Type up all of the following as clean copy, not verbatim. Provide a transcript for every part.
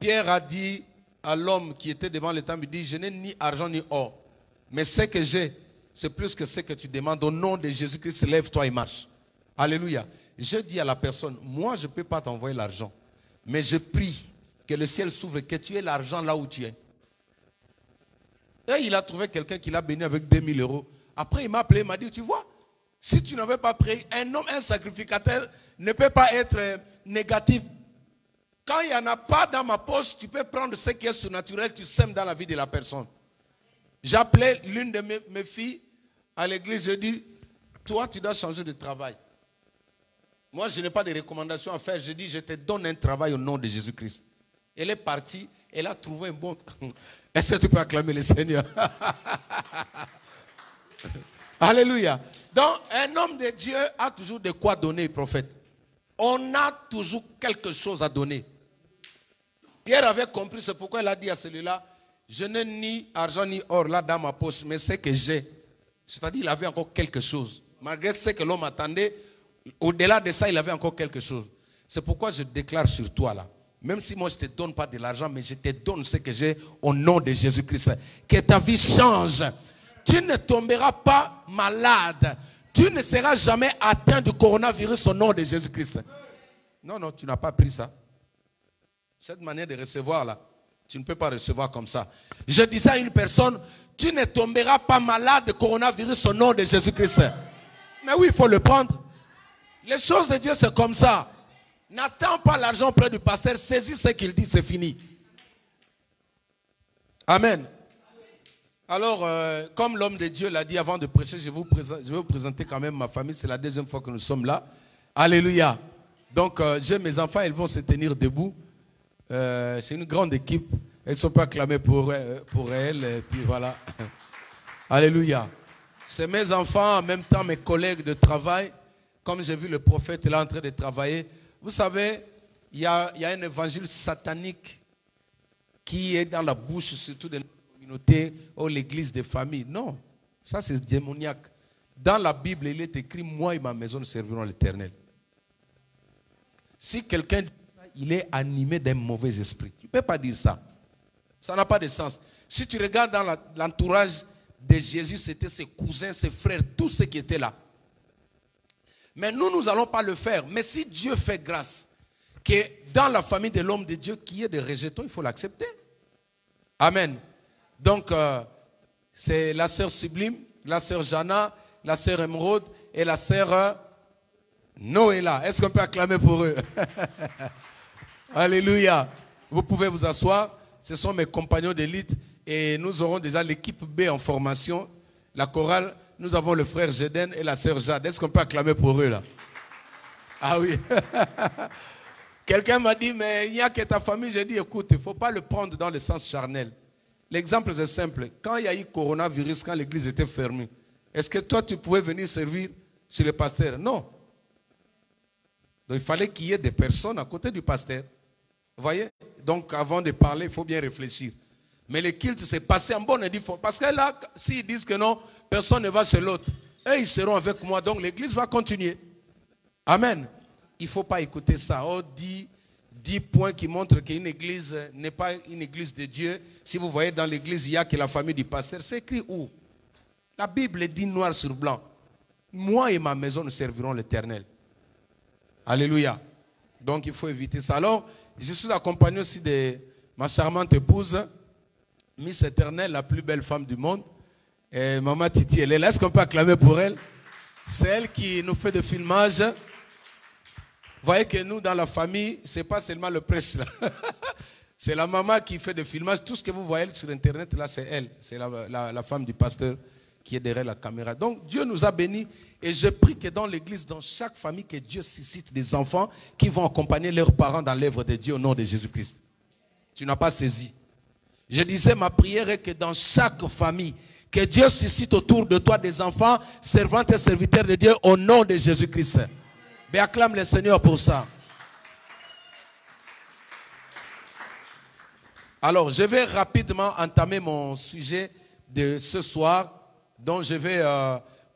Pierre a dit à l'homme qui était devant le temple, il dit, je n'ai ni argent ni or, mais ce que j'ai, c'est plus que ce que tu demandes. Au nom de Jésus-Christ, lève-toi et marche. Alléluia. Je dis à la personne, moi je ne peux pas t'envoyer l'argent, mais je prie que le ciel s'ouvre, que tu aies l'argent là où tu es. Et il a trouvé quelqu'un qui l'a béni avec 2000 euros. Après il m'a appelé, il m'a dit, tu vois, si tu n'avais pas prié, un homme, un sacrificateur ne peut pas être négatif. Quand il n'y en a pas dans ma poche, tu peux prendre ce qui est surnaturel, tu sèmes dans la vie de la personne. J'appelais l'une de mes filles à l'église, je dis, toi tu dois changer de travail. Moi je n'ai pas de recommandations à faire, je dis, je te donne un travail au nom de Jésus-Christ. Elle est partie, elle a trouvé un bon... Est-ce que tu peux acclamer le Seigneur? Alléluia. Donc un homme de Dieu a toujours de quoi donner, prophète. On a toujours quelque chose à donner. Pierre avait compris, c'est pourquoi il a dit à celui-là, je n'ai ni argent ni or là dans ma poche, mais ce que j'ai. C'est-à-dire qu'il avait encore quelque chose. Malgré ce que l'homme attendait, au-delà de ça, il avait encore quelque chose. C'est pourquoi je déclare sur toi là. Même si moi je ne te donne pas de l'argent, mais je te donne ce que j'ai au nom de Jésus-Christ. Que ta vie change. Tu ne tomberas pas malade. Tu ne seras jamais atteint du coronavirus au nom de Jésus-Christ. Non, non, tu n'as pas pris ça. Cette manière de recevoir là, tu ne peux pas recevoir comme ça. Je disais à une personne, tu ne tomberas pas malade de coronavirus au nom de Jésus-Christ. Mais oui, il faut le prendre. Les choses de Dieu, c'est comme ça. N'attends pas l'argent près du pasteur, saisis ce qu'il dit, c'est fini. Amen. Alors, comme l'homme de Dieu l'a dit avant de prêcher, je vais vous présenter quand même ma famille. C'est la deuxième fois que nous sommes là. Alléluia. Donc, j'ai mes enfants, ils vont se tenir debout. C'est une grande équipe. Elles ne sont pas acclamées pour elles. Et puis voilà. Alléluia. C'est mes enfants, en même temps mes collègues de travail. Comme j'ai vu le prophète là en train de travailler. Vous savez, il y a un évangile satanique qui est dans la bouche, surtout de notre communauté ou l'église des familles. Non, ça c'est démoniaque. Dans la Bible, il est écrit, moi et ma maison nous servirons l'Éternel. Si quelqu'un dit ça, il est animé d'un mauvais esprit. Tu ne peux pas dire ça. Ça n'a pas de sens. Si tu regardes dans l'entourage de Jésus, c'était ses cousins, ses frères, tous ceux qui étaient là. Mais nous n'allons pas le faire. Mais si Dieu fait grâce, que dans la famille de l'homme de Dieu, qui est des rejetons, il faut l'accepter. Amen. Donc, c'est la sœur Sublime, la sœur Jana, la sœur Émeraude et la sœur Noéla. Est-ce qu'on peut acclamer pour eux? Alléluia. Vous pouvez vous asseoir. Ce sont mes compagnons d'élite. Et nous aurons déjà l'équipe B en formation. La chorale, nous avons le frère Jeden et la sœur Jade. Est-ce qu'on peut acclamer pour eux là? Ah oui. Quelqu'un m'a dit, mais il n'y a que ta famille. J'ai dit, écoute, il ne faut pas le prendre dans le sens charnel. L'exemple c'est simple. Quand il y a eu coronavirus, quand l'église était fermée, est-ce que toi tu pouvais venir servir chez le pasteur? Non. Donc il fallait qu'il y ait des personnes à côté du pasteur. Vous voyez? Donc avant de parler, il faut bien réfléchir. Mais le culte s'est passé en bonne et due forme. Parce que là, s'ils disent que non, personne ne va chez l'autre, et ils seront avec moi. Donc l'église va continuer. Amen. Il ne faut pas écouter ça. Oh, 10 points qui montrent qu'une église n'est pas une église de Dieu. Si vous voyez dans l'église, il n'y a que la famille du pasteur. C'est écrit où? La Bible dit noir sur blanc. Moi et ma maison, nous servirons l'Éternel. Alléluia. Donc il faut éviter ça. Alors, je suis accompagné aussi de ma charmante épouse, Miss Éternelle, la plus belle femme du monde. Et Maman Titi, elle est là. Est-ce qu'on peut acclamer pour elle? C'est elle qui nous fait des filmages. Vous voyez que nous, dans la famille, ce n'est pas seulement le prêche là. C'est la maman qui fait des filmages. Tout ce que vous voyez sur Internet, là, c'est elle. C'est la femme du pasteur qui est derrière la caméra. Donc, Dieu nous a bénis. Et je prie que dans l'église, dans chaque famille, que Dieu suscite des enfants qui vont accompagner leurs parents dans l'œuvre de Dieu au nom de Jésus-Christ. Tu n'as pas saisi. Je disais, ma prière est que dans chaque famille, que Dieu suscite autour de toi des enfants, servantes et serviteurs de Dieu au nom de Jésus-Christ. Mais acclame le Seigneur pour ça. Alors, je vais rapidement entamer mon sujet de ce soir, dont je vais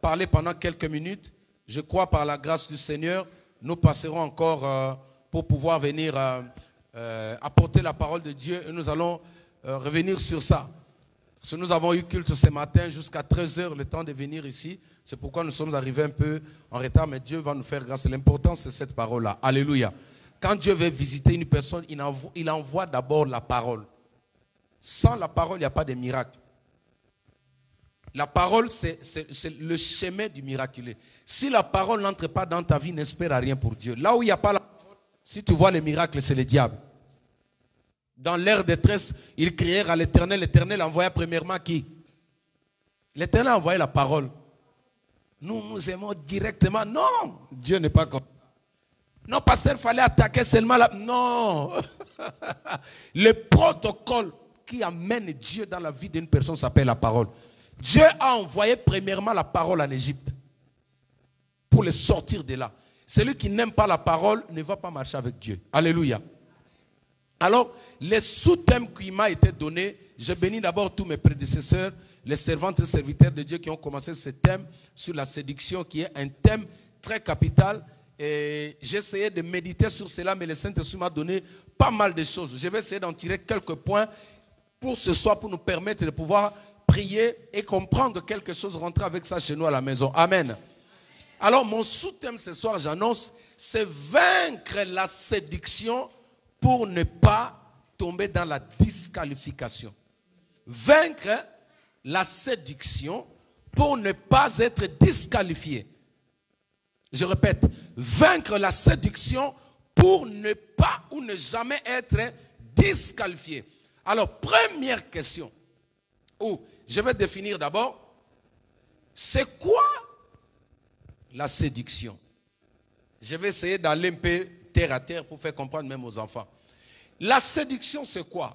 parler pendant quelques minutes. Je crois par la grâce du Seigneur, nous passerons encore pour pouvoir venir apporter la parole de Dieu et nous allons revenir sur ça. Parce que nous avons eu culte ce matin jusqu'à 13h, le temps de venir ici. C'est pourquoi nous sommes arrivés un peu en retard, mais Dieu va nous faire grâce. L'important, c'est cette parole-là. Alléluia. Quand Dieu veut visiter une personne, il envoie d'abord la parole. Sans la parole, il n'y a pas de miracle. La parole, c'est le chemin du miraculé. Si la parole n'entre pas dans ta vie, n'espère à rien pour Dieu. Là où il n'y a pas la parole, si tu vois les miracles, c'est le diable. Dans leur détresse, ils crièrent à l'Éternel. L'Éternel envoya premièrement qui? L'Éternel a envoyé la parole. Nous aimons directement. Non, Dieu n'est pas comme ça. Non, pasteur, il fallait attaquer seulement la... Non. Le protocole qui amène Dieu dans la vie d'une personne s'appelle la parole. Dieu a envoyé premièrement la parole en Égypte pour les sortir de là. Celui qui n'aime pas la parole ne va pas marcher avec Dieu. Alléluia. Alors, les sous-thèmes qui m'ont été donnés, je bénis d'abord tous mes prédécesseurs, les servantes et serviteurs de Dieu qui ont commencé ce thème sur la séduction, qui est un thème très capital. Et j'ai essayé de méditer sur cela, mais le Saint-Esprit m'a donné pas mal de choses. Je vais essayer d'en tirer quelques points pour ce soir, pour nous permettre de pouvoir prier et comprendre quelque chose, rentrer avec ça chez nous à la maison. Amen. Alors, mon sous-thème ce soir, j'annonce, c'est vaincre la séduction pour ne pas tomber dans la disqualification. Vaincre la séduction pour ne pas être disqualifié. Je répète, vaincre la séduction pour ne pas ou ne jamais être disqualifié. Alors, première question, je vais définir d'abord, c'est quoi la séduction? Je vais essayer d'aller un peu terre à terre pour faire comprendre même aux enfants. La séduction, c'est quoi?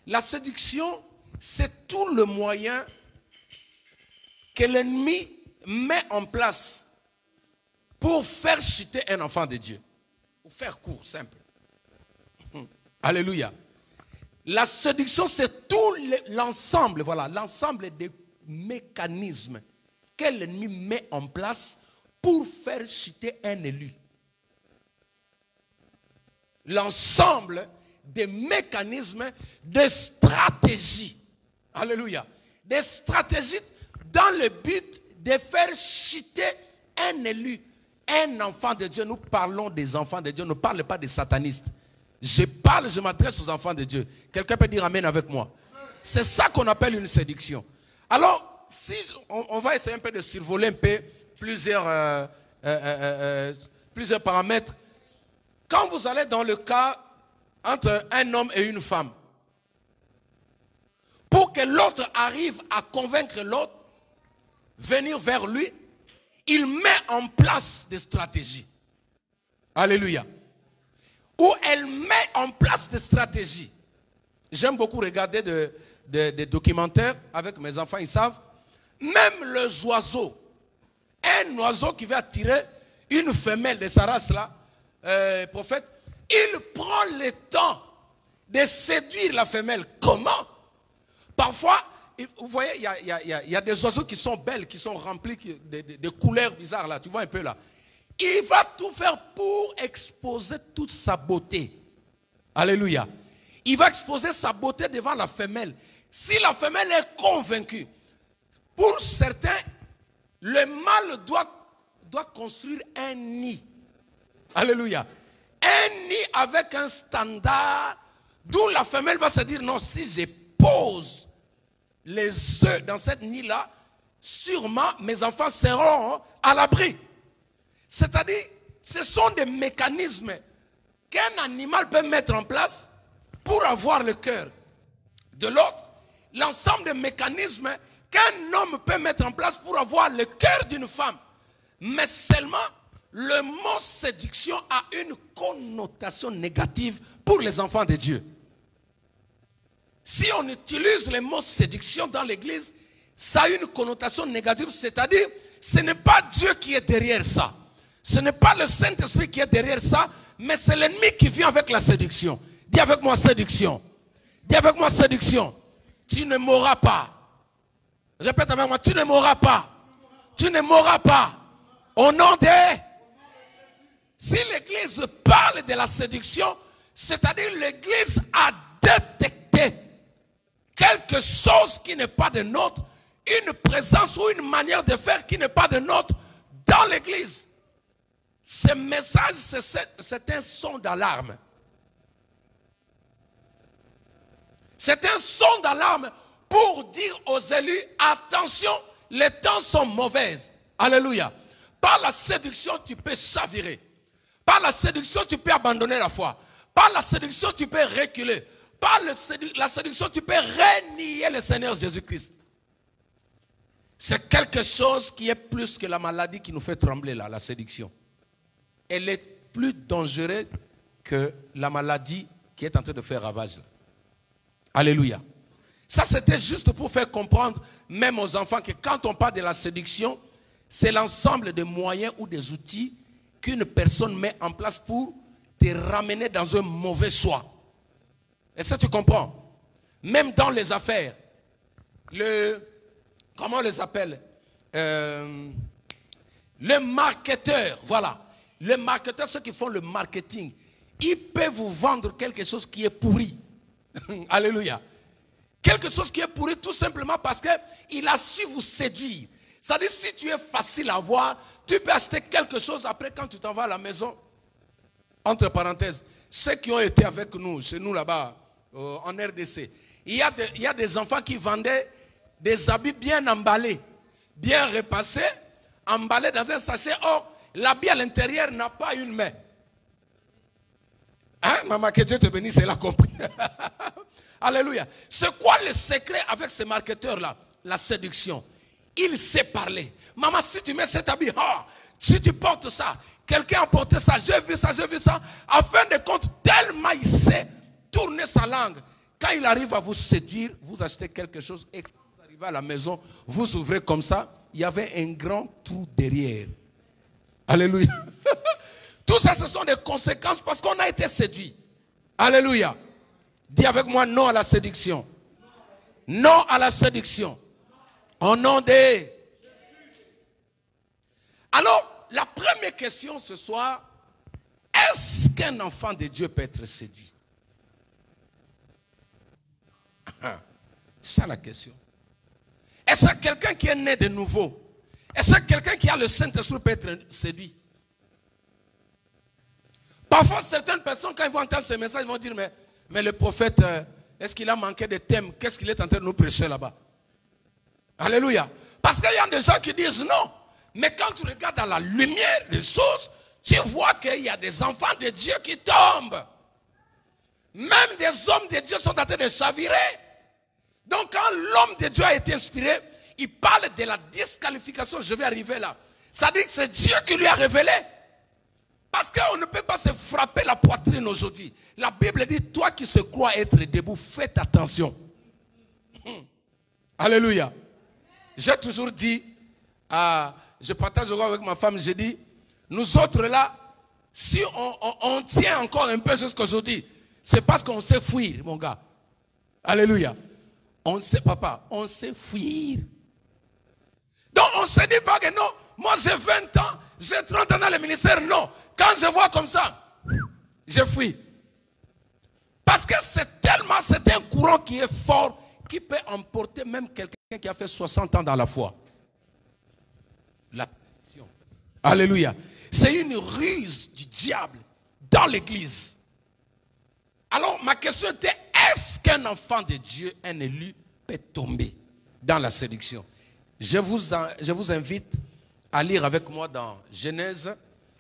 La séduction, c'est tout le moyen que l'ennemi met en place pour faire chuter un enfant de Dieu. Pour faire court, simple. Alléluia. La séduction, c'est tout l'ensemble, voilà, l'ensemble des mécanismes que l'ennemi met en place pour faire chuter un élu. L'ensemble des mécanismes, des stratégies. Alléluia. Des stratégies dans le but de faire chuter un élu, un enfant de Dieu. Nous parlons des enfants de Dieu, ne parlons pas des satanistes. Je m'adresse aux enfants de Dieu. Quelqu'un peut dire amen avec moi. C'est ça qu'on appelle une séduction. Alors, si on va essayer un peu de survoler un peu plusieurs paramètres. Quand vous allez dans le cas entre un homme et une femme, pour que l'autre arrive à convaincre l'autre, venir vers lui, il met en place des stratégies. Alléluia. Ou elle met en place des stratégies. J'aime beaucoup regarder des documentaires avec mes enfants, ils savent. Même les oiseaux, un oiseau qui va attirer une femelle de sa race là, prophète, il prend le temps de séduire la femelle. Comment? Parfois, vous voyez, il y a des oiseaux qui sont belles, qui sont remplis de couleurs bizarres là, tu vois un peu là. Il va tout faire pour exposer toute sa beauté. Alléluia. Il va exposer sa beauté devant la femelle. Si la femelle est convaincue, pour certains, le mâle doit construire un nid. Alléluia. Un nid avec un standard, d'où la femelle va se dire, non, si je pose les œufs dans cette nid-là, sûrement mes enfants seront à l'abri. C'est-à-dire, ce sont des mécanismes qu'un animal peut mettre en place pour avoir le cœur de l'autre. L'ensemble des mécanismes qu'un homme peut mettre en place pour avoir le cœur d'une femme. Mais seulement, le mot séduction a une connotation négative pour les enfants de Dieu. Si on utilise le mot séduction dans l'église, ça a une connotation négative, c'est-à-dire, ce n'est pas Dieu qui est derrière ça. Ce n'est pas le Saint-Esprit qui est derrière ça, mais c'est l'ennemi qui vient avec la séduction. Dis avec moi séduction. Dis avec moi séduction. Tu ne mourras pas. Répète avec moi, tu ne mourras pas. Tu ne mourras pas. Au nom de... Si l'église parle de la séduction, C'est-à-dire l'Église a détecté quelque chose qui n'est pas de nôtre, une présence ou une manière de faire qui n'est pas de nôtre dans l'Église. Ce message, c'est un son d'alarme. C'est un son d'alarme pour dire aux élus, attention, les temps sont mauvaises. Alléluia. Par la séduction, tu peux chavirer. Par la séduction, tu peux abandonner la foi. Par la séduction, tu peux reculer. Par la séduction, tu peux renier le Seigneur Jésus-Christ. C'est quelque chose qui est plus que la maladie qui nous fait trembler là, la séduction. Elle est plus dangereuse que la maladie qui est en train de faire ravage là. Alléluia. Ça, c'était juste pour faire comprendre, même aux enfants, que quand on parle de la séduction, c'est l'ensemble des moyens ou des outils qu'une personne met en place pour te ramener dans un mauvais choix. Et ça, tu comprends? Même dans les affaires, comment on les appelle? Le marketeur, voilà. Le marketeur, ceux qui font le marketing, ils peuvent vous vendre quelque chose qui est pourri. Alléluia. Quelque chose qui est pourri tout simplement parce qu'il a su vous séduire. C'est-à-dire, si tu es facile à voir, tu peux acheter quelque chose après quand tu t'en vas à la maison. Entre parenthèses, ceux qui ont été avec nous, chez nous là-bas, en RDC, il y a des enfants qui vendaient des habits bien emballés, bien repassés, emballés dans un sachet. Or, l'habit à l'intérieur n'a pas une main. Hein, maman, que Dieu te bénisse, elle a compris. Alléluia. C'est quoi le secret avec ces marketeurs-là? La séduction. Il sait parler. Maman, si tu mets cet habit, si tu portes ça, quelqu'un a porté ça, j'ai vu ça, en fin de compte, tellement il sait tourner sa langue. Quand il arrive à vous séduire, vous achetez quelque chose et quand vous arrivez à la maison, vous ouvrez comme ça, il y avait un grand trou derrière. Alléluia. Tout ça, ce sont des conséquences parce qu'on a été séduit. Alléluia. Dis avec moi, non à la séduction. Non à la séduction. Au nom de... Alors, la première question ce soir, est-ce qu'un enfant de Dieu peut être séduit? C'est ça la question. Est-ce que quelqu'un qui est né de nouveau, est-ce que quelqu'un qui a le Saint-Esprit peut être séduit? Parfois, certaines personnes, quand ils vont entendre ce message, ils vont dire, mais le prophète, est-ce qu'il a manqué de thème? Qu'est-ce qu'il est en train de nous prêcher là-bas? Alléluia. Parce qu'il y a des gens qui disent non. Mais quand tu regardes dans la lumière des choses, tu vois qu'il y a des enfants de Dieu qui tombent. Même des hommes de Dieu sont en train de chavirer. Donc quand l'homme de Dieu a été inspiré, il parle de la disqualification. Je vais arriver là. Ça dit que c'est Dieu qui lui a révélé. Parce qu'on ne peut pas se frapper la poitrine aujourd'hui. La Bible dit, toi qui se crois être debout, faites attention. Alléluia. J'ai toujours dit, je partage encore avec ma femme, j'ai dit, nous autres là, si on tient encore un peu jusqu'à aujourd'hui, c'est parce qu'on sait fuir, mon gars. Alléluia. On sait, papa, on sait fuir. Donc on ne se dit pas que non, moi j'ai 20 ans, j'ai 30 ans dans le ministère, non. Quand je vois comme ça, je fuis. Parce que c'est un courant qui est fort, qui peut emporter même quelqu'un qui a fait 60 ans dans la foi. La séduction. Alléluia. C'est une ruse du diable dans l'église. Alors ma question était, est-ce qu'un enfant de Dieu, un élu, peut tomber dans la séduction? Je vous invite à lire avec moi dans Genèse.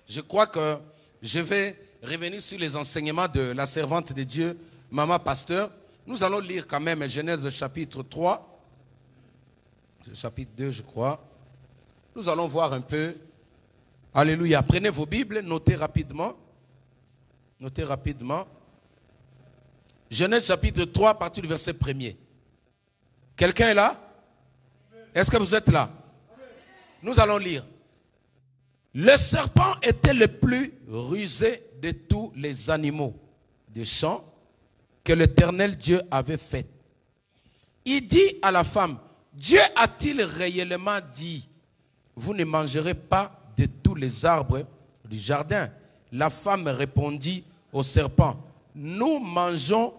Je crois que je vais revenir sur les enseignements de la servante de Dieu, Maman Pasteur. Nous allons lire quand même Genèse chapitre 3, chapitre 2 je crois. Nous allons voir un peu. Alléluia. Prenez vos Bibles, notez rapidement. Notez rapidement. Genèse chapitre 3 à partir du verset 1er. Quelqu'un est là? Est-ce que vous êtes là? Nous allons lire. Le serpent était le plus rusé de tous les animaux des champs que l'Éternel Dieu avait fait. Il dit à la femme, Dieu a-t-il réellement dit, vous ne mangerez pas de tous les arbres du jardin? La femme répondit au serpent, nous mangeons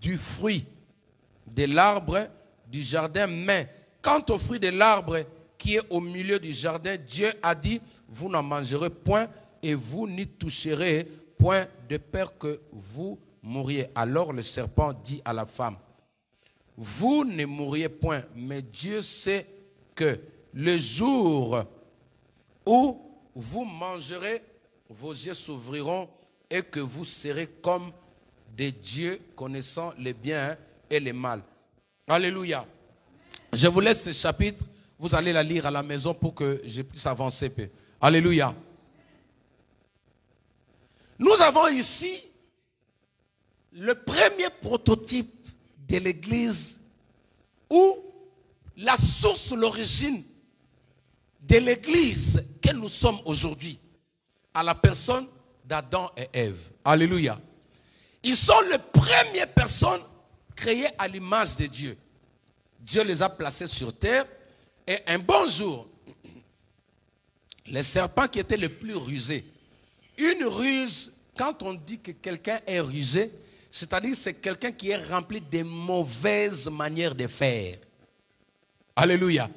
du fruit de l'arbre du jardin, mais quant au fruit de l'arbre qui est au milieu du jardin, Dieu a dit, vous n'en mangerez point et vous n'y toucherez point de peur que vous mouriez. Alors le serpent dit à la femme, vous ne mourriez point, mais Dieu sait que le jour où vous mangerez, vos yeux s'ouvriront et que vous serez comme des dieux connaissant les biens et les mal. Alléluia. Je vous laisse ce chapitre. Vous allez la lire à la maison pour que je puisse avancer peu. Alléluia. Nous avons ici le premier prototype de l'Église ou la source, l'origine de l'Église que nous sommes aujourd'hui, à la personne d'Adam et Ève. Alléluia. Ils sont les premières personnes créées à l'image de Dieu. Dieu les a placés sur terre et un bon jour, les serpents qui étaient les plus rusés. Une ruse, quand on dit que quelqu'un est rusé, c'est-à-dire c'est quelqu'un qui est rempli de mauvaises manières de faire. Alléluia.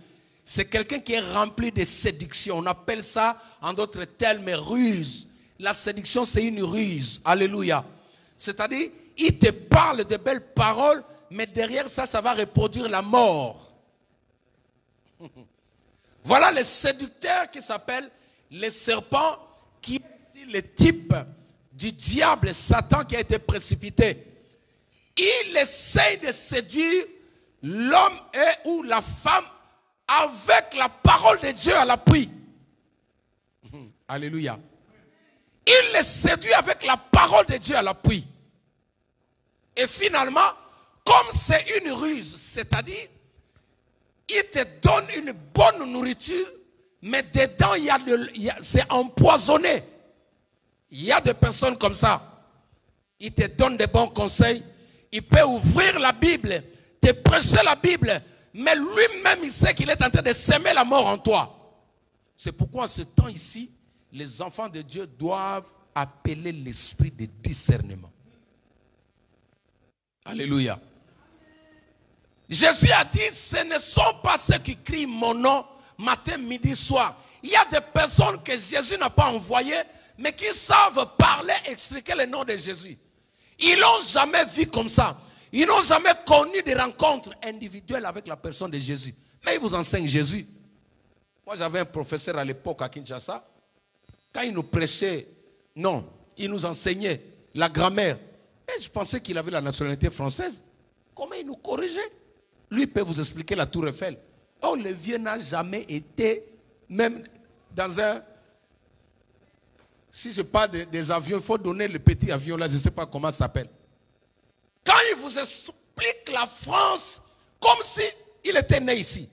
C'est quelqu'un qui est rempli de séduction. On appelle ça en d'autres termes ruse. La séduction, c'est une ruse. Alléluia. C'est-à-dire, il te parle de belles paroles, mais derrière ça, ça va reproduire la mort. Voilà le séducteur qui s'appelle le serpent, qui est ici le type du diable, Satan, qui a été précipité. Il essaye de séduire l'homme et ou la femme avec la parole de Dieu à l'appui. Alléluia. Il les séduit avec la parole de Dieu à l'appui. Et finalement, comme c'est une ruse, c'est-à-dire, il te donne une bonne nourriture, mais dedans, c'est empoisonné. Il y a des personnes comme ça. Il te donne des bons conseils. Il peut ouvrir la Bible, te prêcher la Bible, mais lui-même, il sait qu'il est en train de semer la mort en toi. C'est pourquoi en ce temps ici, les enfants de Dieu doivent appeler l'esprit de discernement. Alléluia. Jésus a dit, ce ne sont pas ceux qui crient mon nom matin, midi, soir. Il y a des personnes que Jésus n'a pas envoyées, mais qui savent parler, expliquer le nom de Jésus. Ils n'ont jamais vu comme ça. Ils n'ont jamais connu des rencontres individuelles avec la personne de Jésus. Mais ils vous enseignent Jésus. Moi, j'avais un professeur à l'époque à Kinshasa. Quand il nous prêchait, non, il nous enseignait la grammaire. Et je pensais qu'il avait la nationalité française. Comment il nous corrigeait? Lui peut vous expliquer la tour Eiffel. Oh, le vieux n'a jamais été, même dans un... Si je parle des avions, il faut donner le petit avion là, je ne sais pas comment ça s'appelle. Quand il vous explique la France comme si il était né ici.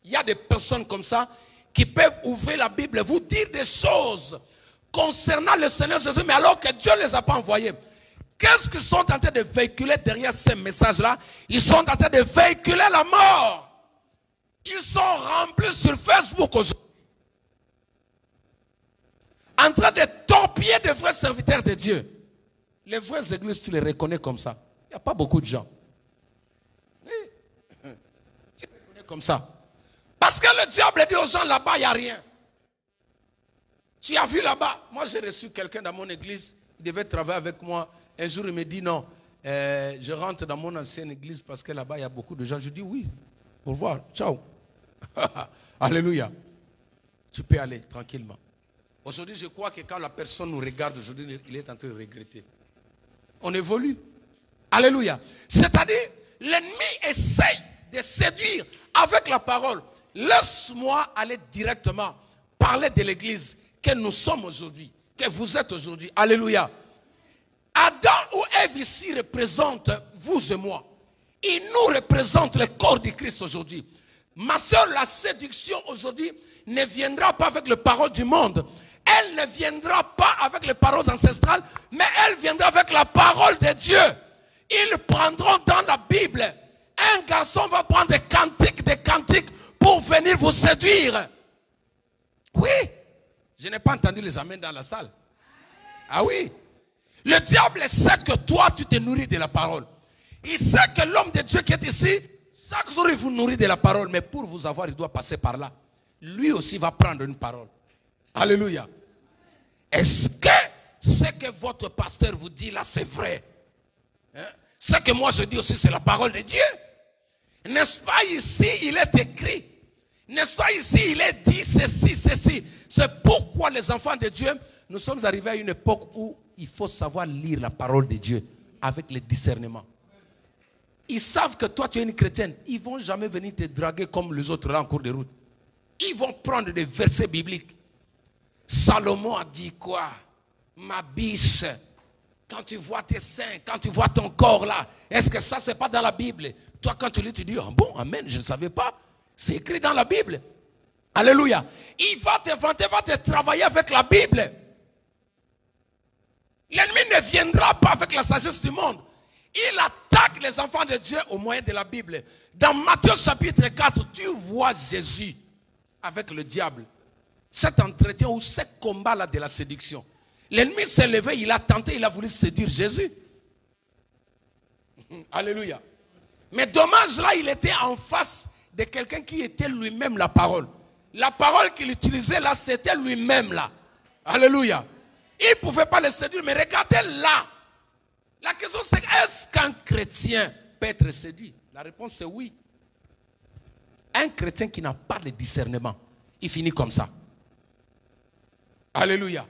Il y a des personnes comme ça qui peuvent ouvrir la Bible, vous dire des choses concernant le Seigneur Jésus, mais alors que Dieu ne les a pas envoyés. Qu'est-ce qu'ils sont en train de véhiculer derrière ces messages-là? Ils sont en train de véhiculer la mort. Ils sont remplis sur Facebook aujourd'hui. En train de torpiller de vrais serviteurs de Dieu. Les vraies églises, tu les reconnais comme ça. Il n'y a pas beaucoup de gens. Oui. Tu les reconnais comme ça. Parce que le diable dit aux gens, là-bas, il n'y a rien. Tu as vu là-bas? Moi, j'ai reçu quelqu'un dans mon église. Il devait travailler avec moi. Un jour, il me dit, non, je rentre dans mon ancienne église parce que là-bas, il y a beaucoup de gens. Je dis, oui, au revoir, ciao. Alléluia. Tu peux aller tranquillement. Aujourd'hui, je crois que quand la personne nous regarde, aujourd'hui, il est en train de regretter. On évolue. Alléluia. C'est-à-dire, l'ennemi essaye de séduire avec la parole. Laisse-moi aller directement parler de l'église que nous sommes aujourd'hui, que vous êtes aujourd'hui. Alléluia. Adam ou Ève ici représente vous et moi. Il nous représente le corps du Christ aujourd'hui. Ma soeur, la séduction aujourd'hui ne viendra pas avec les paroles du monde. Elle ne viendra pas avec les paroles ancestrales, mais elle viendra avec la parole de Dieu. Ils prendront dans la Bible. Un garçon va prendre des cantiques pour venir vous séduire. Oui. Je n'ai pas entendu les amens dans la salle. Ah oui. Le diable sait que toi, tu te nourris de la parole. Il sait que l'homme de Dieu qui est ici, chaque jour, il vous nourrit de la parole. Mais pour vous avoir, il doit passer par là. Lui aussi va prendre une parole. Alléluia. Est-ce que ce que votre pasteur vous dit là, c'est vrai? Hein? Ce que moi je dis aussi, c'est la parole de Dieu. N'est-ce pas ici, il est écrit. N'est-ce pas ici, il est dit ceci, ceci. C'est pourquoi les enfants de Dieu, nous sommes arrivés à une époque où il faut savoir lire la parole de Dieu avec le discernement. Ils savent que toi, tu es une chrétienne. Ils ne vont jamais venir te draguer comme les autres là en cours de route. Ils vont prendre des versets bibliques. Salomon a dit quoi? Ma biche, quand tu vois tes seins, quand tu vois ton corps là, est-ce que ça, c'est pas dans la Bible? Toi, quand tu lis, tu dis, oh, bon, amen, je ne savais pas. C'est écrit dans la Bible. Alléluia. Il va te vanter, va te travailler avec la Bible. L'ennemi ne viendra pas avec la sagesse du monde. Il attaque les enfants de Dieu au moyen de la Bible. Dans Matthieu chapitre 4, tu vois Jésus avec le diable. Cet entretien ou ce combat-là de la séduction. L'ennemi s'est levé, il a tenté, il a voulu séduire Jésus. Alléluia. Mais dommage, là, il était en face de quelqu'un qui était lui-même la parole. La parole qu'il utilisait là, c'était lui-même là. Alléluia. Il ne pouvait pas le séduire, mais regardez là. La question c'est, est-ce qu'un chrétien peut être séduit? La réponse c'est oui. Un chrétien qui n'a pas de discernement, il finit comme ça. Alléluia.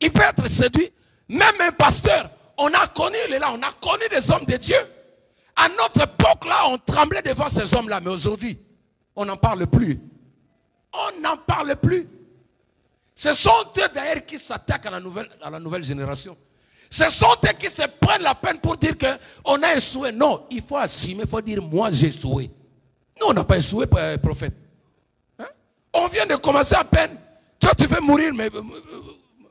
Il peut être séduit. Même un pasteur, on a connu, là, on a connu des hommes de Dieu. À notre époque là, on tremblait devant ces hommes-là, mais aujourd'hui, on n'en parle plus. On n'en parle plus. Ce sont eux d'ailleurs qui s'attaquent à la nouvelle génération. Ce sont eux qui se prennent la peine pour dire qu'on a échoué. Non, il faut assumer, il faut dire moi j'ai échoué. Nous on n'a pas échoué, prophète. Hein? On vient de commencer à peine. Toi tu veux mourir, mais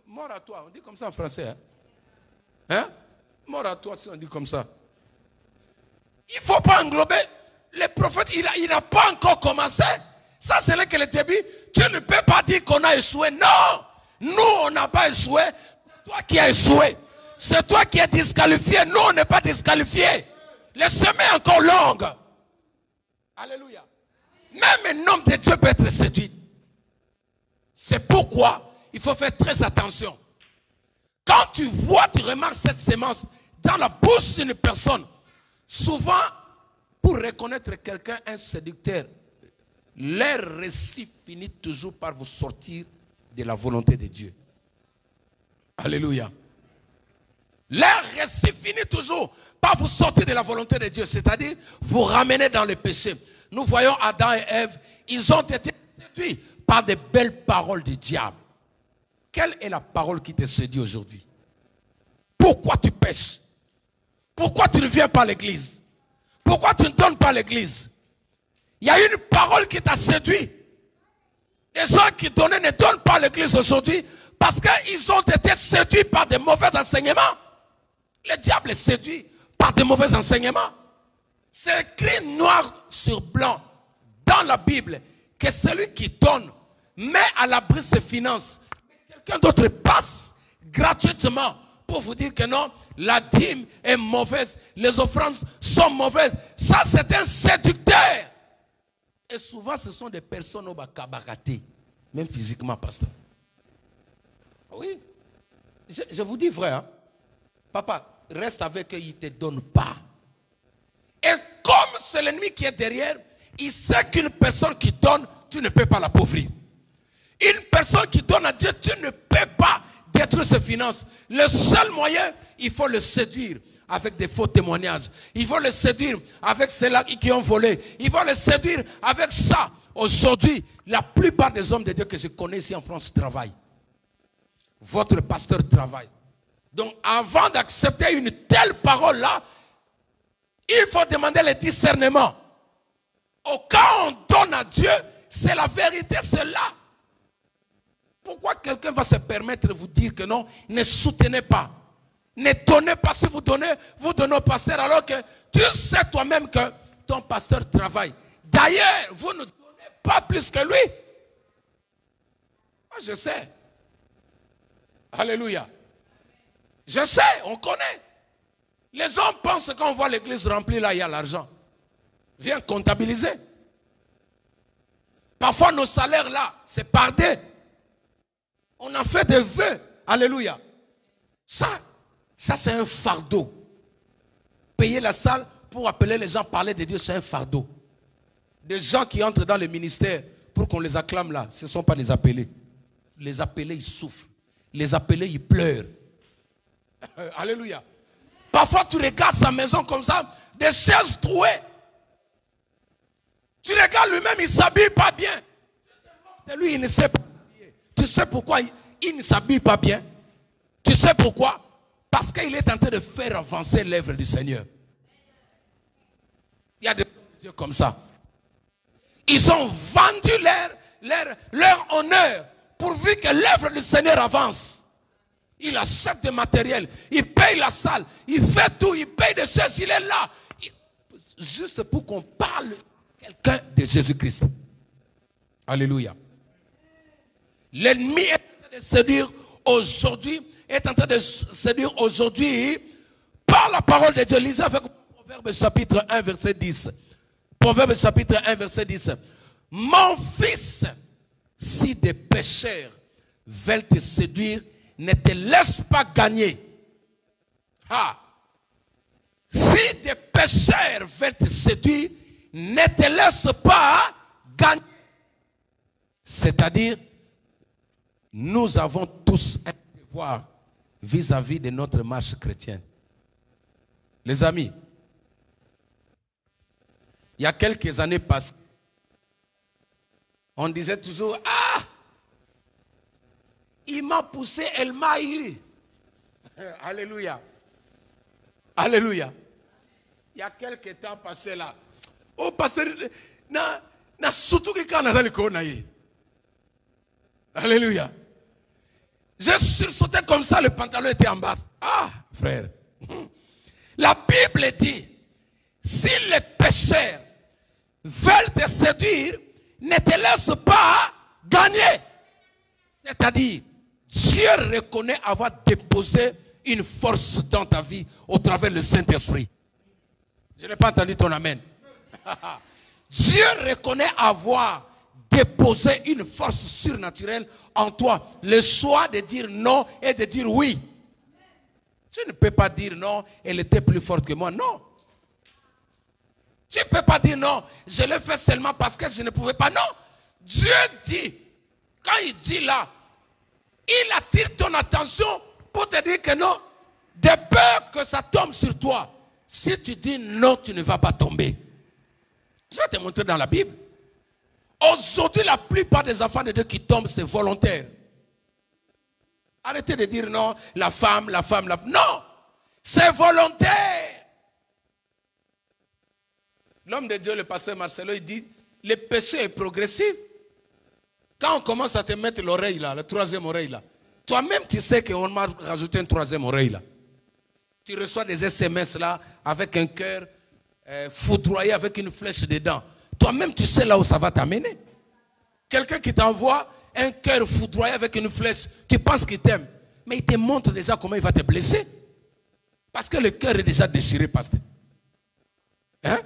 mort à toi. On dit comme ça en français. Hein? Mort à toi si on dit comme ça. Il ne faut pas englober. Le prophète, il n'a pas encore commencé. Ça c'est là que le début. Tu ne peux pas dire qu'on a échoué. Non, nous on n'a pas échoué. C'est toi qui as échoué. C'est toi qui es disqualifié. Nous on n'est pas disqualifiés. Le chemin est encore long. Alléluia. Même un homme de Dieu peut être séduit. C'est pourquoi il faut faire très attention. Quand tu vois, tu remarques cette sémence dans la bouche d'une personne, souvent, pour reconnaître quelqu'un, un séducteur, leur récit finit toujours par vous sortir de la volonté de Dieu. Alléluia. Leur récit finit toujours par vous sortir de la volonté de Dieu, c'est-à-dire vous ramener dans le péché. Nous voyons Adam et Ève, ils ont été séduits par de belles paroles du diable. Quelle est la parole qui te séduit aujourd'hui? Pourquoi tu pêches? Pourquoi tu ne viens pas à l'église? Pourquoi tu ne donnes pas à l'église? Il y a une parole qui t'a séduit. Les gens qui donnaient ne donnent pas à l'église aujourd'hui parce qu'ils ont été séduits par de mauvais enseignements. Le diable est séduit par de mauvais enseignements. C'est écrit noir sur blanc dans la Bible que celui qui donne met à l'abri ses finances. Quelqu'un d'autre passe gratuitement pour vous dire que non, la dîme est mauvaise, les offrandes sont mauvaises. Ça, c'est un séducteur. Et souvent, ce sont des personnes au bakabakate, même physiquement, pasteur. Oui, je vous dis vrai, hein? Papa, reste avec eux, ils ne te donnent pas. Et comme c'est l'ennemi qui est derrière, il sait qu'une personne qui donne, tu ne peux pas l'appauvrir. Une personne qui donne à Dieu, tu ne peux pas détruire ses finances. Le seul moyen, il faut le séduire avec des faux témoignages. Il faut le séduire avec ceux-là qui ont volé. Il faut le séduire avec ça. Aujourd'hui, la plupart des hommes de Dieu que je connais ici en France travaillent. Votre pasteur travaille. Donc, avant d'accepter une telle parole-là, il faut demander le discernement. Au cas où on donne à Dieu, c'est la vérité, c'est là. Pourquoi quelqu'un va se permettre de vous dire que non, ne soutenez pas. Ne donnez pas. Si vous donnez au pasteur alors que tu sais toi-même que ton pasteur travaille. D'ailleurs, vous ne donnez pas plus que lui. Moi, je sais. Alléluia. Je sais, on connaît. Les hommes pensent quand on voit l'église remplie, là, il y a l'argent. Viens comptabiliser. Parfois, nos salaires, là, c'est pardé. On a fait des vœux. Alléluia. Ça c'est un fardeau. Payer la salle pour appeler les gens, parler de Dieu, c'est un fardeau. Des gens qui entrent dans le ministère pour qu'on les acclame là, ce ne sont pas les appelés. Les appelés, ils souffrent. Les appelés, ils pleurent. Alléluia. Parfois, tu regardes sa maison comme ça, des chaises trouées. Tu regardes lui-même, il ne s'habille pas bien. Et lui, il ne sait pas. Tu sais pourquoi il ne s'habille pas bien? Tu sais pourquoi? Parce qu'il est en train de faire avancer l'œuvre du Seigneur. Il y a des dieux comme ça. Ils ont vendu leur honneur pourvu que l'œuvre du Seigneur avance. Il achète des matériels, il paye la salle, il fait tout, il paye des choses, il est là. Juste pour qu'on parle quelqu'un de Jésus-Christ. Alléluia. L'ennemi est en train de séduire aujourd'hui, par la parole de Dieu. Lisez avec Proverbe chapitre 1 verset 10. Proverbe chapitre 1 verset 10. Mon fils, si des pécheurs veulent te séduire, ne te laisse pas gagner. Ah. Si des pécheurs veulent te séduire, ne te laisse pas gagner. C'est-à-dire, nous avons tous un devoir vis-à-vis de notre marche chrétienne. Les amis, il y a quelques années passées, on disait toujours, ah, il m'a poussé, elle m'a eu. Alléluia. Alléluia. Il y a quelques temps passé là. Oh, pasteur, na surtout que quand on a le Alléluia. J'ai sursauté comme ça, le pantalon était en bas. Ah, frère. La Bible dit, si les pécheurs veulent te séduire, ne te laisse pas gagner. C'est-à-dire, Dieu reconnaît avoir déposé une force dans ta vie au travers du Saint-Esprit. Je n'ai pas entendu ton amen. Dieu reconnaît avoir déposé une force surnaturelle en toi. Le choix de dire non et de dire oui. Tu ne peux pas dire non, elle était plus forte que moi. Non. Tu ne peux pas dire non, je l'ai fait seulement parce que je ne pouvais pas. Non. Dieu dit, quand il dit là, il attire ton attention pour te dire que non, de peur que ça tombe sur toi. Si tu dis non, tu ne vas pas tomber. Je vais te montrer dans la Bible. Aujourd'hui, la plupart des enfants de Dieu qui tombent, c'est volontaire. Arrêtez de dire non, la femme. Non, c'est volontaire. L'homme de Dieu, le pasteur Marcelo, il dit, le péché est progressif. Quand on commence à te mettre l'oreille là, la troisième oreille là, toi-même tu sais qu'on m'a rajouté une troisième oreille là. Tu reçois des SMS là, avec un cœur foudroyé, avec une flèche dedans. Toi-même tu sais là où ça va t'amener. Quelqu'un qui t'envoie un cœur foudroyé avec une flèche, tu penses qu'il t'aime, mais il te montre déjà comment il va te blesser. Parce que le cœur est déjà déchiré, pasteur. Hein?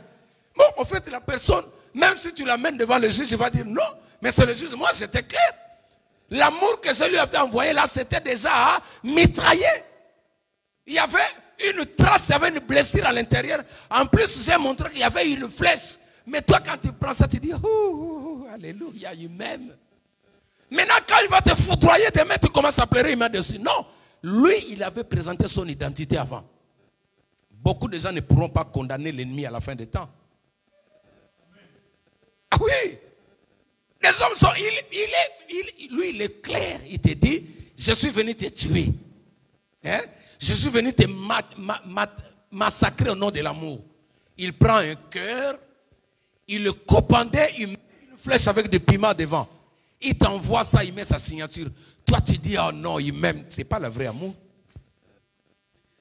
Bon, en fait, la personne, même si tu l'amènes devant le juge, il va dire non, mais c'est le juge. Moi, c'était clair. L'amour que je lui avais envoyé là, c'était déjà mitraillé. Il y avait une trace, il y avait une blessure à l'intérieur. En plus, j'ai montré qu'il y avait une flèche. Mais toi, quand tu prends ça, tu dis, oh, alléluia, il m'aime. Maintenant, quand il va te foudroyer demain, tu commences à pleurer, il met dessus. Non, lui, il avait présenté son identité avant. Beaucoup de gens ne pourront pas condamner l'ennemi à la fin des temps. Ah oui, les hommes sont, lui, il est clair. Il te dit, je suis venu te tuer. Hein? Je suis venu te massacrer au nom de l'amour. Il prend un cœur, il le coupe en deux, il met une flèche avec des piments devant. Il t'envoie ça, il met sa signature. Toi, tu dis, oh non, il m'aime. Ce n'est pas le vrai amour.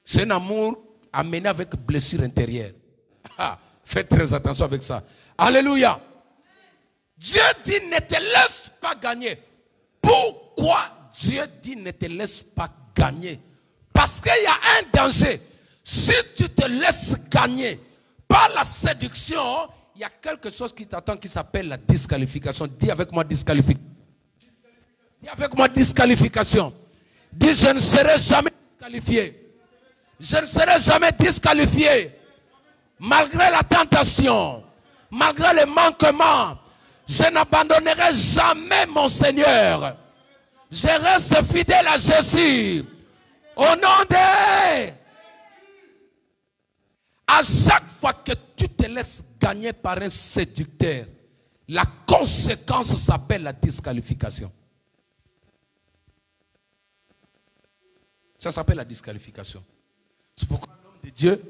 C'est un amour amené avec blessure intérieure. Ah, faites très attention avec ça. Alléluia. Dieu dit, ne te laisse pas gagner. Pourquoi Dieu dit, ne te laisse pas gagner? Parce qu'il y a un danger. Si tu te laisses gagner par la séduction, il y a quelque chose qui t'attend qui s'appelle la disqualification. Dis avec moi disqualification. Dis avec moi disqualification. Dis je ne serai jamais disqualifié. Je ne serai jamais disqualifié. Malgré la tentation, malgré les manquements, je n'abandonnerai jamais mon Seigneur. Je reste fidèle à Jésus. Au nom de... À chaque fois que tu te laisses gagner par un séducteur, la conséquence s'appelle la disqualification. Ça s'appelle la disqualification. C'est pourquoi l'homme de Dieu,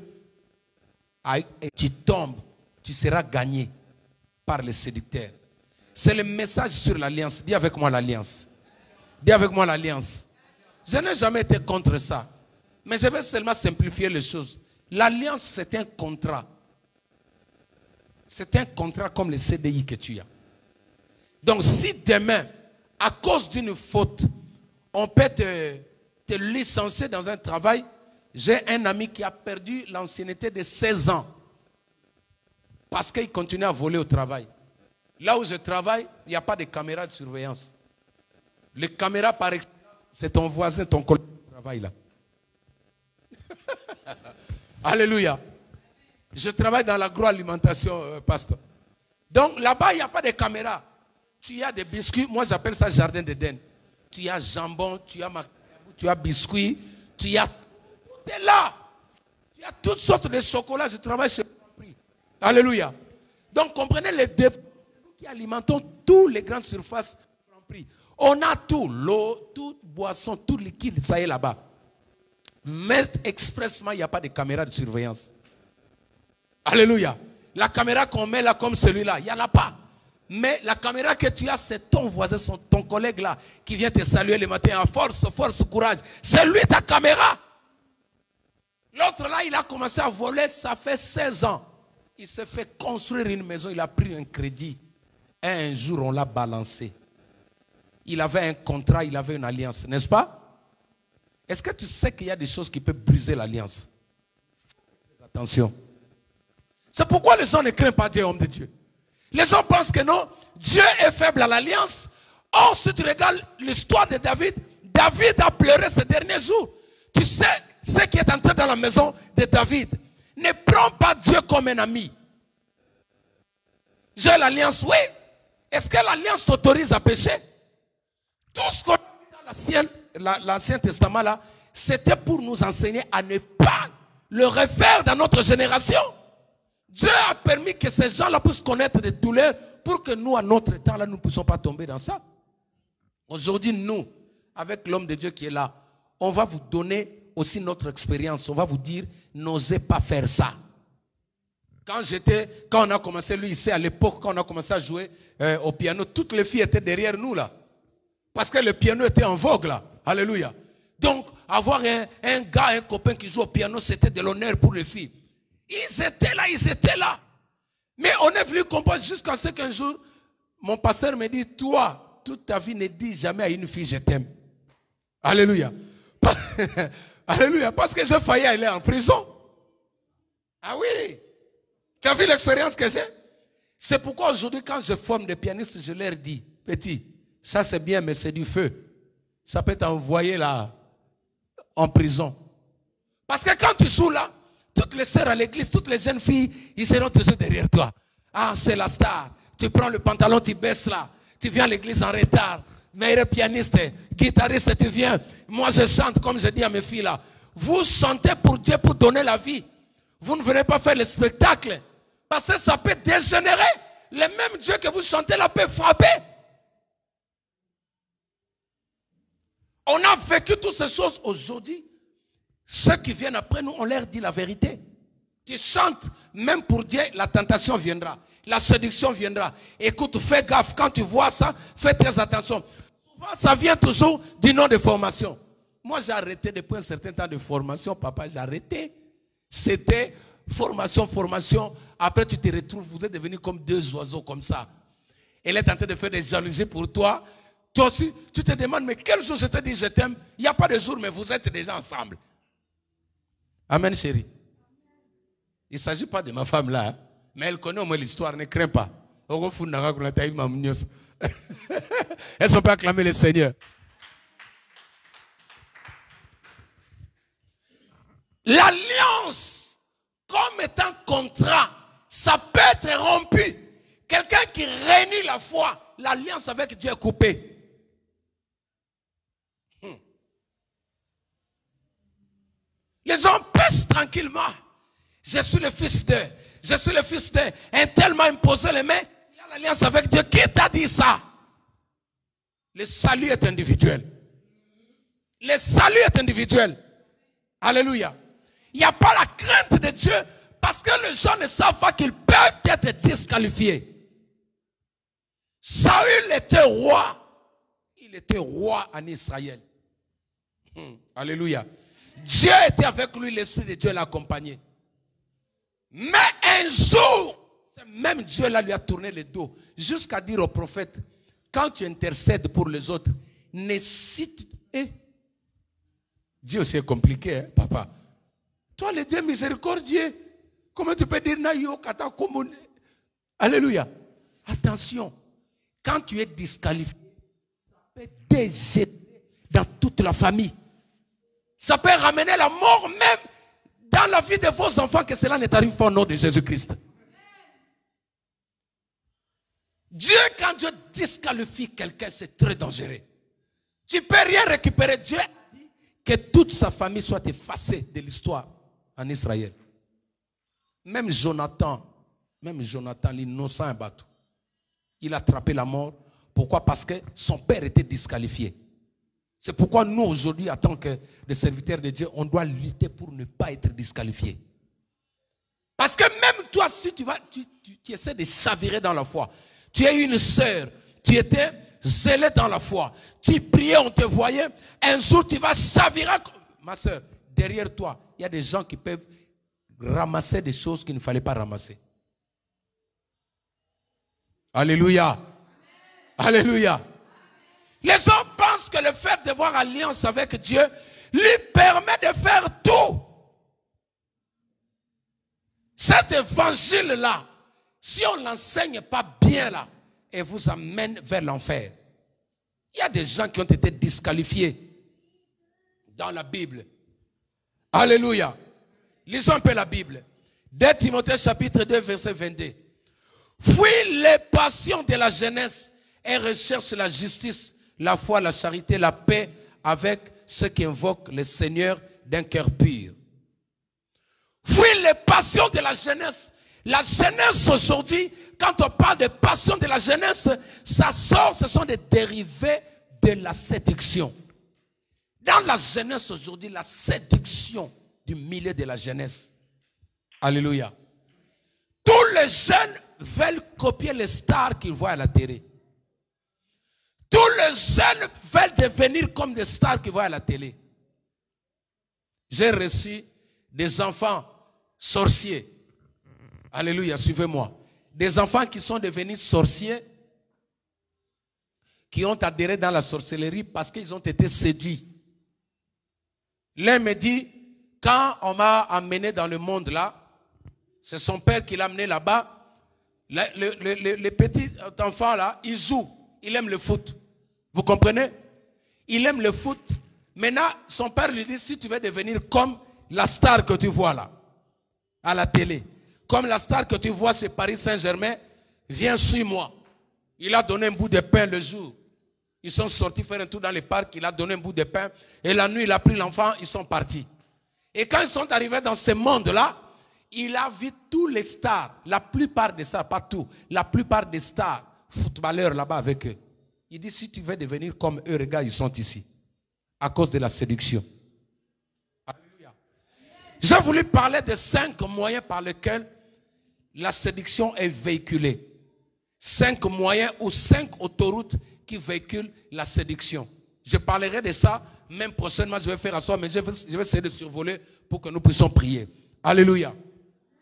et tu tombes, tu seras gagné par le séducteur. C'est le message sur l'alliance. Dis avec moi l'alliance. Dis avec moi l'alliance. Je n'ai jamais été contre ça. Mais je vais seulement simplifier les choses. L'alliance, c'est un contrat. C'est un contrat comme le CDI que tu as. Donc si demain, à cause d'une faute, on peut te licencier dans un travail, j'ai un ami qui a perdu l'ancienneté de 16 ans. Parce qu'il continue à voler au travail. Là où je travaille, il n'y a pas de caméra de surveillance. Les caméras par excellence, c'est ton voisin, ton collègue de travail là. Alléluia. Je travaille dans l'agroalimentation, pasteur. Donc là-bas, il n'y a pas de caméra. Tu as des biscuits, moi j'appelle ça jardin d'Éden. Tu as jambon, tu as biscuits, tu as... Tu es là. Tu as toutes sortes de chocolats, je travaille chez Franprix. Alléluia. Donc comprenez les dépôts qui alimentons toutes les grandes surfaces Franprix. On a tout, l'eau, toute boisson, tout liquide, ça est là-bas. Mais expressement, il n'y a pas de caméra de surveillance. Alléluia. La caméra qu'on met là comme celui-là, il n'y en a pas. Mais la caméra que tu as, c'est ton voisin, ton collègue là, qui vient te saluer le matin à force, force, courage. C'est lui ta caméra. L'autre là, il a commencé à voler, ça fait 16 ans. Il s'est fait construire une maison, il a pris un crédit. Et un jour, on l'a balancé. Il avait un contrat, il avait une alliance, n'est-ce pas? Est-ce que tu sais qu'il y a des choses qui peuvent briser l'alliance? Attention. C'est pourquoi les gens ne craignent pas Dieu, homme de Dieu. Les gens pensent que non, Dieu est faible à l'alliance. Or, si tu regardes l'histoire de David, David a pleuré ces derniers jours. Tu sais ce qui est entré dans la maison de David. Ne prends pas Dieu comme un ami. J'ai l'alliance, oui. Est-ce que l'alliance t'autorise à pécher? Tout ce qu'on a dans l'Ancien Testament là, c'était pour nous enseigner à ne pas le refaire dans notre génération. Dieu a permis que ces gens-là puissent connaître des douleurs pour que nous, à notre temps là, nous ne puissions pas tomber dans ça. Aujourd'hui, nous, avec l'homme de Dieu qui est là, on va vous donner aussi notre expérience. On va vous dire, n'osez pas faire ça. Quand on a commencé, lui ici, à l'époque, quand on a commencé à jouer au piano, toutes les filles étaient derrière nous là. Parce que le piano était en vogue là. Alléluia. Donc, avoir un gars, un copain qui joue au piano, c'était de l'honneur pour les filles. Ils étaient là. Mais on est venu comprendre jusqu'à ce qu'un jour, mon pasteur me dit, toi, toute ta vie, ne dis jamais à une fille, je t'aime. Alléluia. Alléluia. Parce que j'ai failli aller en prison. Ah oui. Tu as vu l'expérience que j'ai? C'est pourquoi aujourd'hui, quand je forme des pianistes, je leur dis, petit, ça c'est bien, mais c'est du feu. Ça peut t'envoyer là, en prison. Parce que quand tu joues là, toutes les sœurs à l'église, toutes les jeunes filles, ils seront toujours derrière toi. Ah, c'est la star. Tu prends le pantalon, tu baisses là. Tu viens à l'église en retard. Meilleur pianiste, guitariste, tu viens. Moi, je chante comme je dis à mes filles là. Vous chantez pour Dieu, pour donner la vie. Vous ne venez pas faire le spectacle. Parce que ça peut dégénérer. Le même Dieu que vous chantez là peut frapper. On a vécu toutes ces choses aujourd'hui. Ceux qui viennent après nous, on leur dit la vérité. Tu chantes, même pour Dieu, la tentation viendra. La séduction viendra. Écoute, fais gaffe. Quand tu vois ça, fais très attention. Souvent, ça vient toujours du nom de formation. Moi, j'ai arrêté depuis un certain temps de formation. Papa, j'ai arrêté. C'était formation. Après, tu te retrouves, vous êtes devenus comme deux oiseaux comme ça. Elle est en train de faire des jalousies pour toi. Toi aussi, tu te demandes, mais quel jour je te dis je t'aime? Il n'y a pas de jour, mais vous êtes déjà ensemble. Amen, chérie. Il ne s'agit pas de ma femme là, hein, mais elle connaît au moins l'histoire, ne crains pas. Elles sont pas acclamées le Seigneur. L'alliance, comme étant contrat, ça peut être rompu. Quelqu'un qui réunit la foi, l'alliance avec Dieu est coupée. Les gens pêchent tranquillement. Je suis le fils d'eux. Je suis le fils d'eux. Un tellement imposé les mains, il y a l'alliance avec Dieu. Qui t'a dit ça? Le salut est individuel. Le salut est individuel. Alléluia. Il n'y a pas la crainte de Dieu parce que les gens ne savent pas qu'ils peuvent être disqualifiés. Saül était roi. Il était roi en Israël. Alléluia. Dieu était avec lui, l'Esprit de Dieu l'accompagnait. Mais un jour, ce même Dieu-là lui a tourné le dos jusqu'à dire au prophète, quand tu intercèdes pour les autres, ne cite... Dieu aussi est compliqué, hein, papa. Toi, le Dieu miséricordieux, comment tu peux dire Nayo Kata Komone? Alléluia. Attention, quand tu es disqualifié, ça peut déjeter dans toute la famille. Ça peut ramener la mort même dans la vie de vos enfants, que cela ne t'arrive pas au nom de Jésus-Christ. Dieu, quand Dieu disqualifie quelqu'un, c'est très dangereux. Tu ne peux rien récupérer. Dieu a dit que toute sa famille soit effacée de l'histoire en Israël. Même Jonathan, l'innocent abattu, il a attrapé la mort. Pourquoi? Parce que son père était disqualifié. C'est pourquoi nous, aujourd'hui, en tant que des serviteurs de Dieu, on doit lutter pour ne pas être disqualifiés. Parce que même toi, si tu essaies de chavirer dans la foi, tu es une sœur, tu étais zélé dans la foi, tu priais, on te voyait, un jour tu vas chavirer. Ma sœur, derrière toi, il y a des gens qui peuvent ramasser des choses qu'il ne fallait pas ramasser. Alléluia. Alléluia. Les gens pensent que le fait d'avoir alliance avec Dieu lui permet de faire tout. Cet évangile-là, si on ne l'enseigne pas bien là, il vous amène vers l'enfer. Il y a des gens qui ont été disqualifiés dans la Bible. Alléluia. Lisons un peu la Bible. 2 Timothée chapitre 2 verset 22. Fuis les passions de la jeunesse et recherche la justice, la foi, la charité, la paix avec ceux qui invoquent le Seigneur d'un cœur pur. Fuis les passions de la jeunesse. La jeunesse aujourd'hui, quand on parle de passions de la jeunesse, ça sort, ce sont des dérivés de la séduction. Dans la jeunesse aujourd'hui, la séduction du milieu de la jeunesse. Alléluia. Tous les jeunes veulent copier les stars qu'ils voient à la télé. Tous les jeunes veulent devenir comme des stars qu'ils voient à la télé. J'ai reçu des enfants sorciers. Alléluia, suivez-moi. Des enfants qui sont devenus sorciers, qui ont adhéré dans la sorcellerie parce qu'ils ont été séduits. L'un me dit, quand on m'a amené dans le monde là, c'est son père qui l'a amené là-bas. Le petit enfant là, il joue, il aime le foot. Vous comprenez? Il aime le foot. Maintenant, son père lui dit, si tu veux devenir comme la star que tu vois là, à la télé, comme la star que tu vois chez Paris Saint-Germain, viens, suis-moi. Il a donné un bout de pain le jour. Ils sont sortis faire un tour dans les parcs, il a donné un bout de pain. Et la nuit, il a pris l'enfant, ils sont partis. Et quand ils sont arrivés dans ce monde-là, il a vu tous les stars, la plupart des stars, pas tout, la plupart des stars, footballeurs là-bas avec eux. Il dit, si tu veux devenir comme eux, regarde, ils sont ici. À cause de la séduction. Alléluia. J'ai voulu parler de 5 moyens par lesquels la séduction est véhiculée. 5 moyens ou 5 autoroutes qui véhiculent la séduction. Je parlerai de ça, même prochainement je vais faire asseoir, mais je vais essayer de survoler pour que nous puissions prier. Alléluia.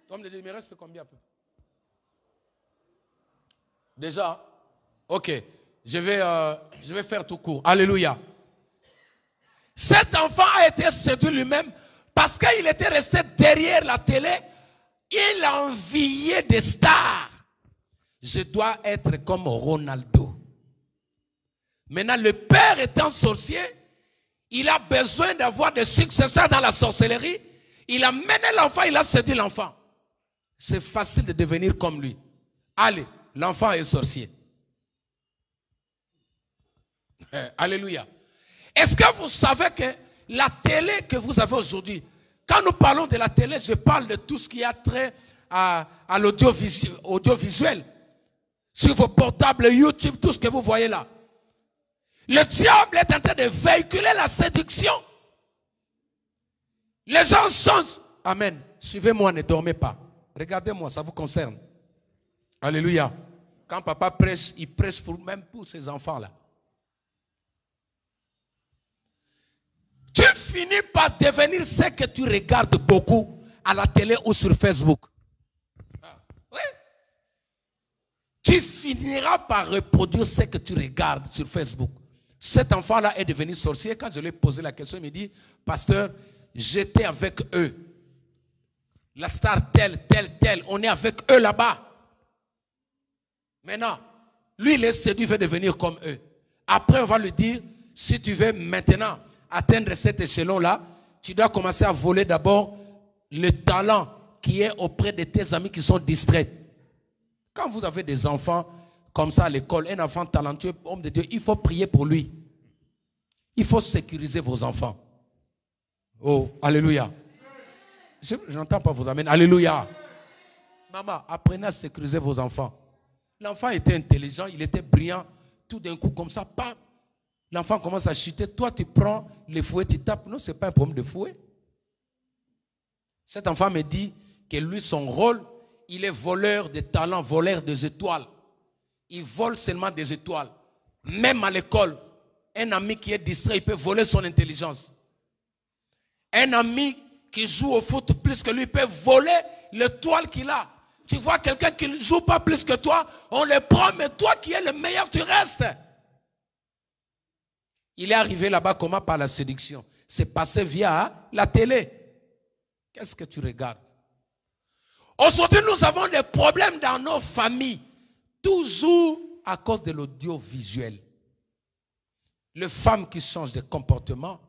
Comme il me reste combien? Déjà? Ok. Je vais faire tout court. Alléluia. Cet enfant a été séduit lui-même Parce qu'il était resté derrière la télé, il enviait des stars. Je dois être comme Ronaldo. Maintenant, le père étant sorcier, il a besoin d'avoir des successeurs dans la sorcellerie. Il a mené l'enfant, il a séduit l'enfant. C'est facile de devenir comme lui. Allez, l'enfant est sorcier. Alléluia. Est-ce que vous savez que la télé que vous avez aujourd'hui, quand nous parlons de la télé, je parle de tout ce qui a trait à l'audiovisuel. Sur vos portables, YouTube, tout ce que vous voyez là. Le diable est en train de véhiculer la séduction. Les gens changent. Amen. Suivez-moi, ne dormez pas. Regardez-moi, ça vous concerne. Alléluia. Quand papa prêche, il prêche même pour ses enfants-là. Tu finis par devenir ce que tu regardes beaucoup à la télé ou sur Facebook. Oui. Tu finiras par reproduire ce que tu regardes sur Facebook. Cet enfant-là est devenu sorcier. Quand je lui ai posé la question, il me dit, pasteur, j'étais avec eux. La star telle, on est avec eux là-bas. Maintenant, lui, il est séduit, il veut devenir comme eux. Après, on va lui dire, si tu veux maintenant atteindre cet échelon-là, tu dois commencer à voler d'abord le talent qui est auprès de tes amis qui sont distraits. Quand vous avez des enfants comme ça à l'école, un enfant talentueux, homme de Dieu, il faut prier pour lui. Il faut sécuriser vos enfants. Oh, alléluia. Je n'entends pas vos amens. Alléluia. Maman, apprenez à sécuriser vos enfants. L'enfant était intelligent, il était brillant. Tout d'un coup, comme ça, pas. L'enfant commence à chuter. Toi, tu prends les fouets, tu tapes. Non, ce n'est pas un problème de fouet. Cet enfant me dit que lui, son rôle, il est voleur de talents, voleur des étoiles. Il vole seulement des étoiles. Même à l'école, un ami qui est distrait, il peut voler son intelligence. Un ami qui joue au foot plus que lui peut voler l'étoile qu'il a. Tu vois quelqu'un qui ne joue pas plus que toi, on le prend, mais toi qui es le meilleur, tu restes. Il est arrivé là-bas comment? Par la séduction. C'est passé via la télé. Qu'est-ce que tu regardes? Aujourd'hui, nous avons des problèmes dans nos familles. Toujours à cause de l'audiovisuel. Les femmes qui changent de comportement,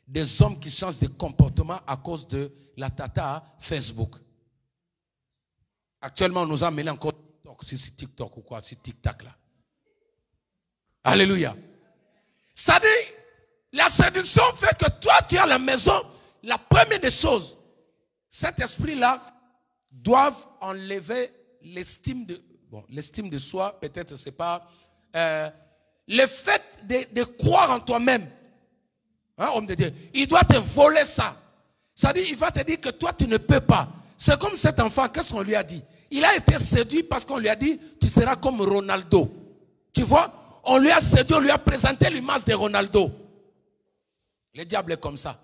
des hommes qui changent de comportement à cause de la tata Facebook. Actuellement, on nous a mêlé encore sur TikTok ou quoi, sur TikTok là. Alléluia. Ça dit, la séduction fait que toi, tu es à la maison. La première des choses, cet esprit-là doit enlever l'estime de soi, peut-être c'est pas le fait de croire en toi-même. Hein, homme de Dieu, il doit te voler ça. Ça dit, il va te dire que toi tu ne peux pas. C'est comme cet enfant, qu'est-ce qu'on lui a dit? Il a été séduit parce qu'on lui a dit, tu seras comme Ronaldo. Tu vois, on lui a séduit, on lui a présenté l'image de Ronaldo. Le diable est comme ça.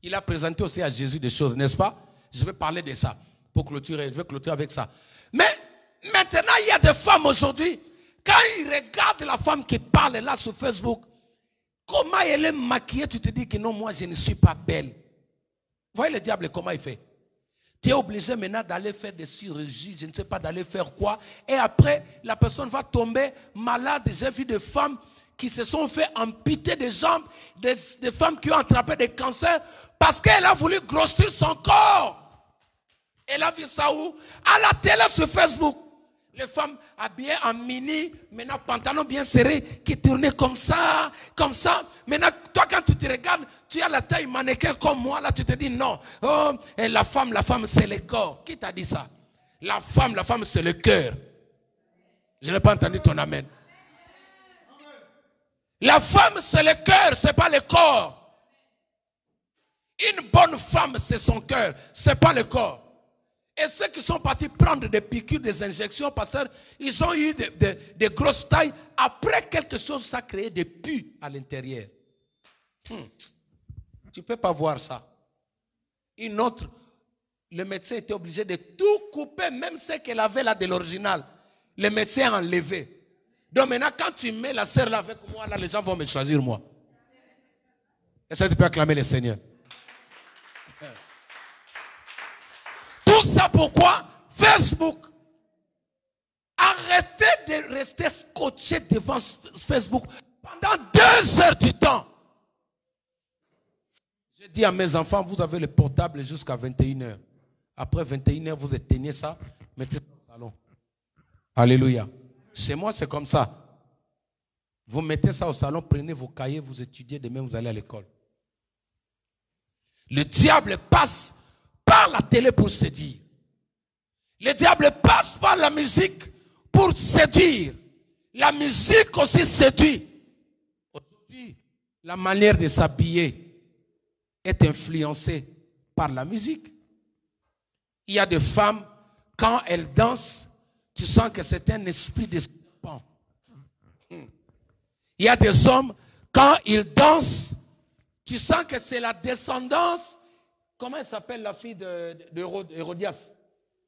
Il a présenté aussi à Jésus des choses, n'est-ce pas? Je vais parler de ça pour clôturer. Je vais clôturer avec ça. Mais maintenant, il y a des femmes aujourd'hui, quand ils regardent la femme qui parle là sur Facebook, comment elle est maquillée, tu te dis que non, moi je ne suis pas belle. Vous voyez le diable comment il fait? Tu es obligé maintenant d'aller faire des chirurgies, je ne sais pas d'aller faire quoi. Et après, la personne va tomber malade. J'ai vu des femmes qui se sont fait amputer des jambes, des femmes qui ont attrapé des cancers parce qu'elle a voulu grossir son corps. Elle a vu ça où? À la télé sur Facebook. Les femmes habillées en mini, maintenant pantalon bien serré, qui tournaient comme ça, comme ça. Maintenant, toi quand tu te regardes, tu as la taille mannequin comme moi, là tu te dis non. Oh, et la femme c'est le corps. Qui t'a dit ça? La femme c'est le cœur. Je n'ai pas entendu ton amen. La femme c'est le cœur, c'est pas le corps. Une bonne femme c'est son cœur, c'est pas le corps. Et ceux qui sont partis prendre des piqûres, des injections, pasteur, ils ont eu des grosses tailles. Après quelque chose, ça a créé des pus à l'intérieur. Tu ne peux pas voir ça. Une autre, le médecin était obligé de tout couper, même ce qu'elle avait là de l'original. Le médecin a enlevé. Donc maintenant, quand tu mets la sœur là avec moi, là, les gens vont me choisir moi. Est-ce que tu peux acclamer le Seigneur? Tout ça pourquoi? Facebook. Arrêtez de rester scotché devant Facebook pendant 2 heures du temps. Je dis à mes enfants, vous avez le portable jusqu'à 21h. Après 21h, vous éteignez ça, mettez ça au salon. Alléluia. Chez moi, c'est comme ça. Vous mettez ça au salon, prenez vos cahiers, vous étudiez, demain vous allez à l'école. Le diable passe par la télé pour séduire. Le diable passe par la musique pour séduire. La musique aussi séduit. Aujourd'hui, la manière de s'habiller est influencée par la musique. Il y a des femmes, quand elles dansent, tu sens que c'est un esprit de serpent. Il y a des hommes, quand ils dansent, tu sens que c'est la descendance. Comment elle s'appelle la fille d'Hérodias?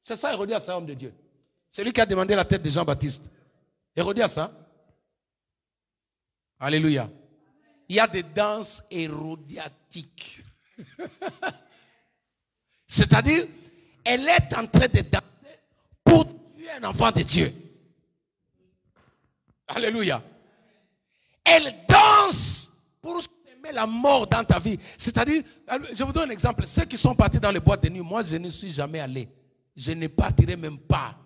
C'est ça Hérodias, c'est un homme de Dieu. C'est lui qui a demandé la tête de Jean-Baptiste. Hérodias, hein? Alléluia. Il y a des danses hérodiatiques. C'est-à-dire, elle est en train de danser pour tuer un enfant de Dieu. Alléluia. Elle danse pour semer la mort dans ta vie. C'est-à-dire, je vous donne un exemple. Ceux qui sont partis dans les boîtes de nuit, moi je ne suis jamais allé. Je ne partirai même pas.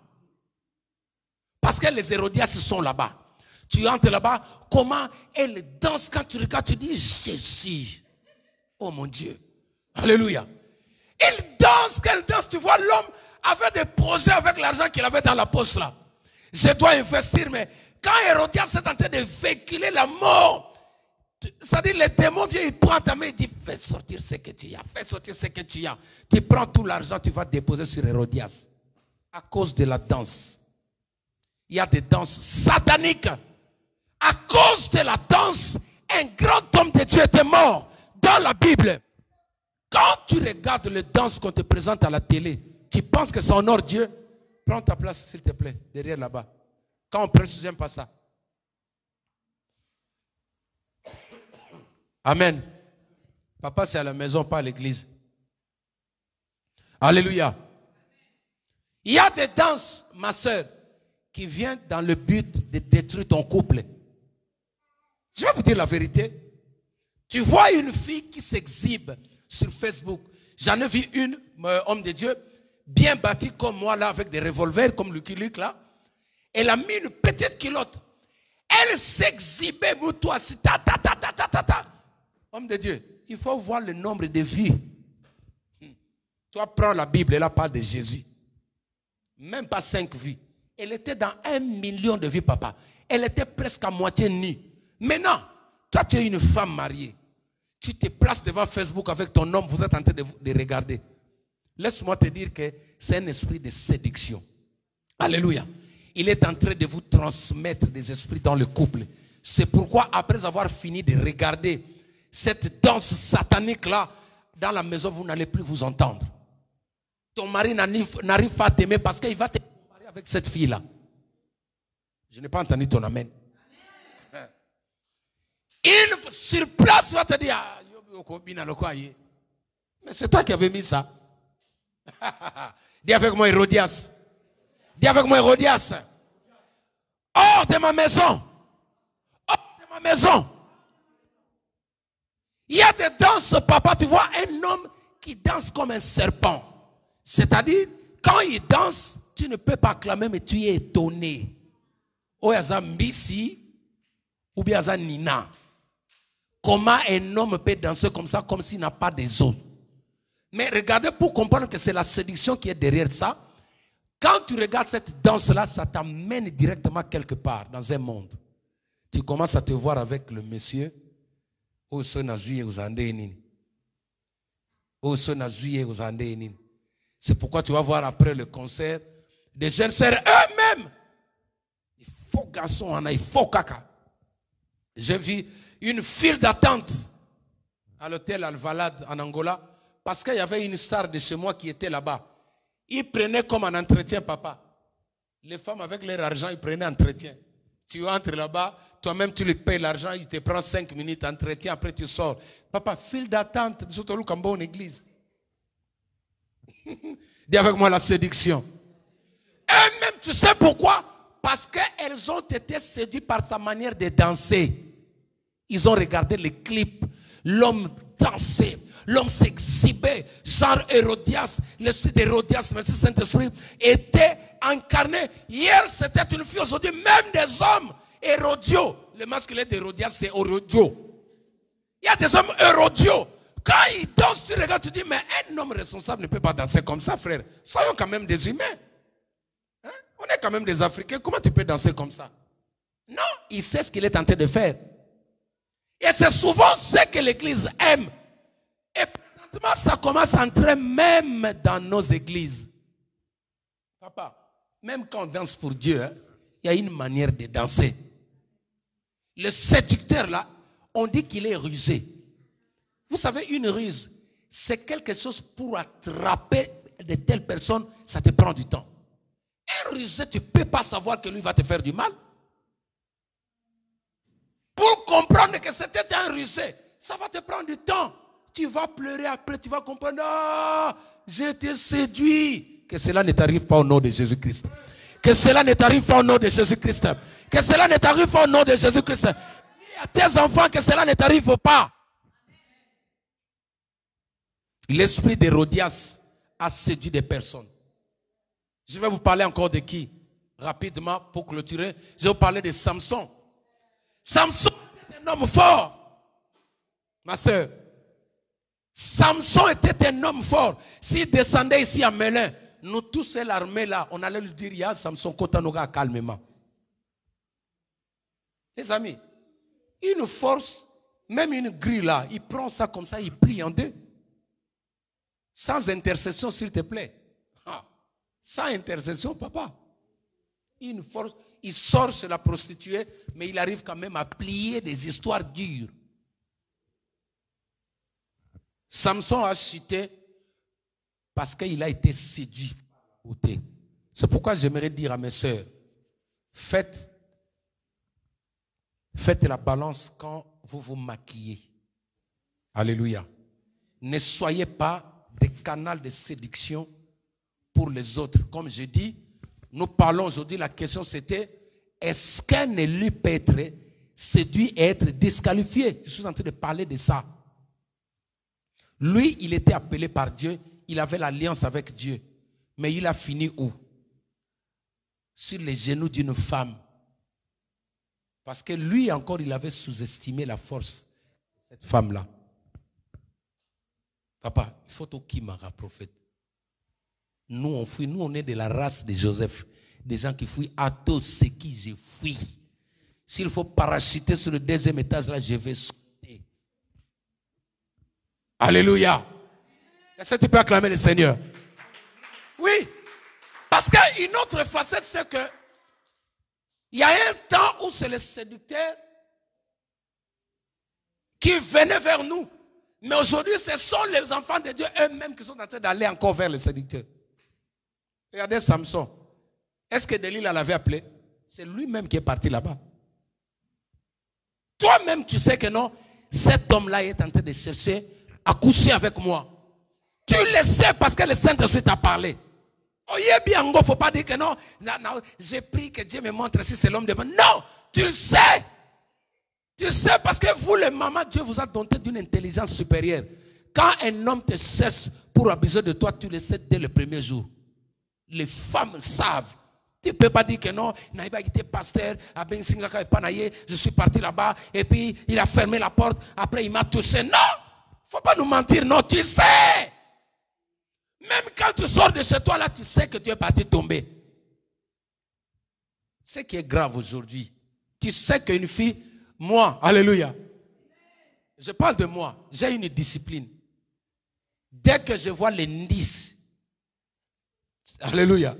Parce que les Hérodias sont là-bas. Tu entres là-bas, comment elle danse quand tu regardes, tu dis Jésus. Oh mon Dieu. Alléluia. Elle danse, qu'elle danse. Tu vois, l'homme avait des projets avec l'argent qu'il avait dans la poche là. Je dois investir, mais quand Hérodias est en train de véhiculer la mort, c'est-à-dire les démons viennent, ils prennent ta main, ils disent fais sortir ce que tu as, fais sortir ce que tu as. Tu prends tout l'argent, tu vas déposer sur Hérodias. À cause de la danse. Il y a des danses sataniques. À cause de la danse, un grand homme de Dieu était mort dans la Bible. Quand tu regardes les danses qu'on te présente à la télé, tu penses que ça honore Dieu? Prends ta place s'il te plaît, derrière là-bas. Quand on prêche, j'aime pas ça. Amen. Papa, c'est à la maison, pas à l'église. Alléluia. Il y a des danses, ma soeur, qui viennent dans le but de détruire ton couple. Je vais vous dire la vérité. Tu vois une fille qui s'exhibe sur Facebook. J'en ai vu une, homme de Dieu, bien bâtie comme moi là, avec des revolvers comme Lucky Luke là. Elle a mis une petite culotte. Elle s'exhibait, toi, ta. Homme de Dieu, il faut voir le nombre de vies. Toi, prends la Bible, elle parle de Jésus. Même pas 5 vies. Elle était dans 1 million de vies, papa. Elle était presque à moitié nue. Maintenant, toi, tu es une femme mariée. Tu te places devant Facebook avec ton homme, vous êtes en train de regarder. Laisse-moi te dire que c'est un esprit de séduction. Alléluia. Il est en train de vous transmettre des esprits dans le couple. C'est pourquoi, après avoir fini de regarder cette danse satanique-là, dans la maison, vous n'allez plus vous entendre. Ton mari n'arrive pas à t'aimer parce qu'il va te marier avec cette fille-là. Je n'ai pas entendu ton amen. Il, sur place, va te dire, mais c'est toi qui avais mis ça. Dis avec moi, Hérodias. Dis avec moi, Hérodias. Hors de ma maison. Hors de ma maison. Il y a des danses, papa, tu vois, un homme qui danse comme un serpent. C'est-à-dire, quand il danse, tu ne peux pas acclamer, mais tu es étonné. Oh, yaza Mbisi, ou bien yaza Nina. Comment un homme peut danser comme ça, comme s'il n'a pas des os? Mais regardez pour comprendre que c'est la séduction qui est derrière ça. Quand tu regardes cette danse-là, ça t'amène directement quelque part dans un monde. Tu commences à te voir avec le monsieur. C'est pourquoi tu vas voir après le concert des jeunes sœurs eux-mêmes. Il faut garçon, il faut caca. J'ai vu une file d'attente à l'hôtel Al-Valad en Angola parce qu'il y avait une star de chez moi qui était là-bas. Ils prenaient comme un entretien, papa. Les femmes avec leur argent, ils prenaient entretien. Tu entres là-bas, toi-même tu lui payes l'argent, il te prend 5 minutes d'entretien, après tu sors. Papa, file d'attente, surtout en église. Dis avec moi la séduction. Elles-mêmes, tu sais pourquoi? Parce qu'elles ont été séduites par sa manière de danser. Ils ont regardé les clips. L'homme dansait. L'homme s'exhibait. Genre Hérodias. L'esprit d'Hérodias, merci Saint-Esprit, était incarné. Hier, c'était une fille. Aujourd'hui, même des hommes. Hérodio. Le masculin d'Hérodias, c'est Hérodio. Il y a des hommes Hérodio. Quand ils dansent, tu regardes, tu dis, mais un homme responsable ne peut pas danser comme ça, frère. Soyons quand même des humains. Hein? On est quand même des Africains. Comment tu peux danser comme ça? Non, il sait ce qu'il est en train de faire. Et c'est souvent ce que l'Église aime. Et présentement, ça commence à entrer même dans nos églises. Papa, même quand on danse pour Dieu, hein, il y a une manière de danser. Le séducteur là, on dit qu'il est rusé. Vous savez, une ruse, c'est quelque chose pour attraper de telles personnes, ça te prend du temps. Un rusé, tu ne peux pas savoir que lui va te faire du mal. Pour comprendre que c'était un rusé, ça va te prendre du temps. Tu vas pleurer après, tu vas comprendre, ah, j'ai été séduit. Que cela ne t'arrive pas au nom de Jésus-Christ. Que cela ne t'arrive pas au nom de Jésus-Christ. Que cela ne t'arrive pas au nom de Jésus-Christ. Ni à tes enfants, que cela ne t'arrive pas. L'esprit d'Hérodias a séduit des personnes. Je vais vous parler encore de qui? Rapidement, pour clôturer, je vais vous parler de Samson. Samson était un homme fort. Ma soeur. Samson était un homme fort. S'il descendait ici à Melun, nous tous l'armée là, on allait lui dire, il y a Samson Kotanoga calmement. Les amis, une force, même une grille là, il prend ça comme ça, il plie en deux. Sans intercession, s'il te plaît. Ah, sans intercession, papa. Une force, il sort chez la prostituée, mais il arrive quand même à plier des histoires dures. Samson a chuté parce qu'il a été séduit par la beauté. C'est pourquoi j'aimerais dire à mes sœurs, faites la balance quand vous vous maquillez. Alléluia. Ne soyez pas des canaux de séduction pour les autres. Comme je dis, nous parlons aujourd'hui, la question c'était, est-ce qu'un élu peut être séduit et être disqualifié? Je suis en train de parler de ça. Lui, il était appelé par Dieu, il avait l'alliance avec Dieu. Mais il a fini où? Sur les genoux d'une femme. Parce que lui encore, il avait sous-estimé la force de cette femme-là. Papa, il faut au Kimara, prophète. Nous, on fuit. Nous, on est de la race de Joseph. Des gens qui fuient. À tous ceux qui je fuis. S'il faut parachuter sur le deuxième étage, là, je vais sauter. Alléluia. Est-ce que tu peux acclamer le Seigneur? Oui. Parce qu'une autre facette, c'est que il y a un temps où c'est les séducteurs qui venaient vers nous. Mais aujourd'hui, ce sont les enfants de Dieu eux-mêmes qui sont en train d'aller encore vers les séducteurs. Regardez Samson. Est-ce que Delilah l'avait appelé? C'est lui-même qui est parti là-bas. Toi-même, tu sais que non, cet homme-là est en train de chercher à coucher avec moi. Tu le sais parce que le Saint-Esprit t'a parlé. Oh, bien, il ne faut pas dire que non, j'ai pris que Dieu me montre si c'est l'homme de bon. Non, tu sais. Tu sais parce que vous, les mamans, Dieu vous a doté d'une intelligence supérieure. Quand un homme te cherche pour abuser de toi, tu le sais dès le premier jour. Les femmes savent. Tu ne peux pas dire que non, Naïba était pasteur, je suis parti là-bas, et puis il a fermé la porte, après il m'a touché. Non, il ne faut pas nous mentir, non, tu sais. Même quand tu sors de chez toi, là, tu sais que tu es parti tomber. Ce qui est grave aujourd'hui, tu sais qu'une fille, moi, alléluia, je parle de moi, j'ai une discipline. Dès que je vois l'indice, alléluia,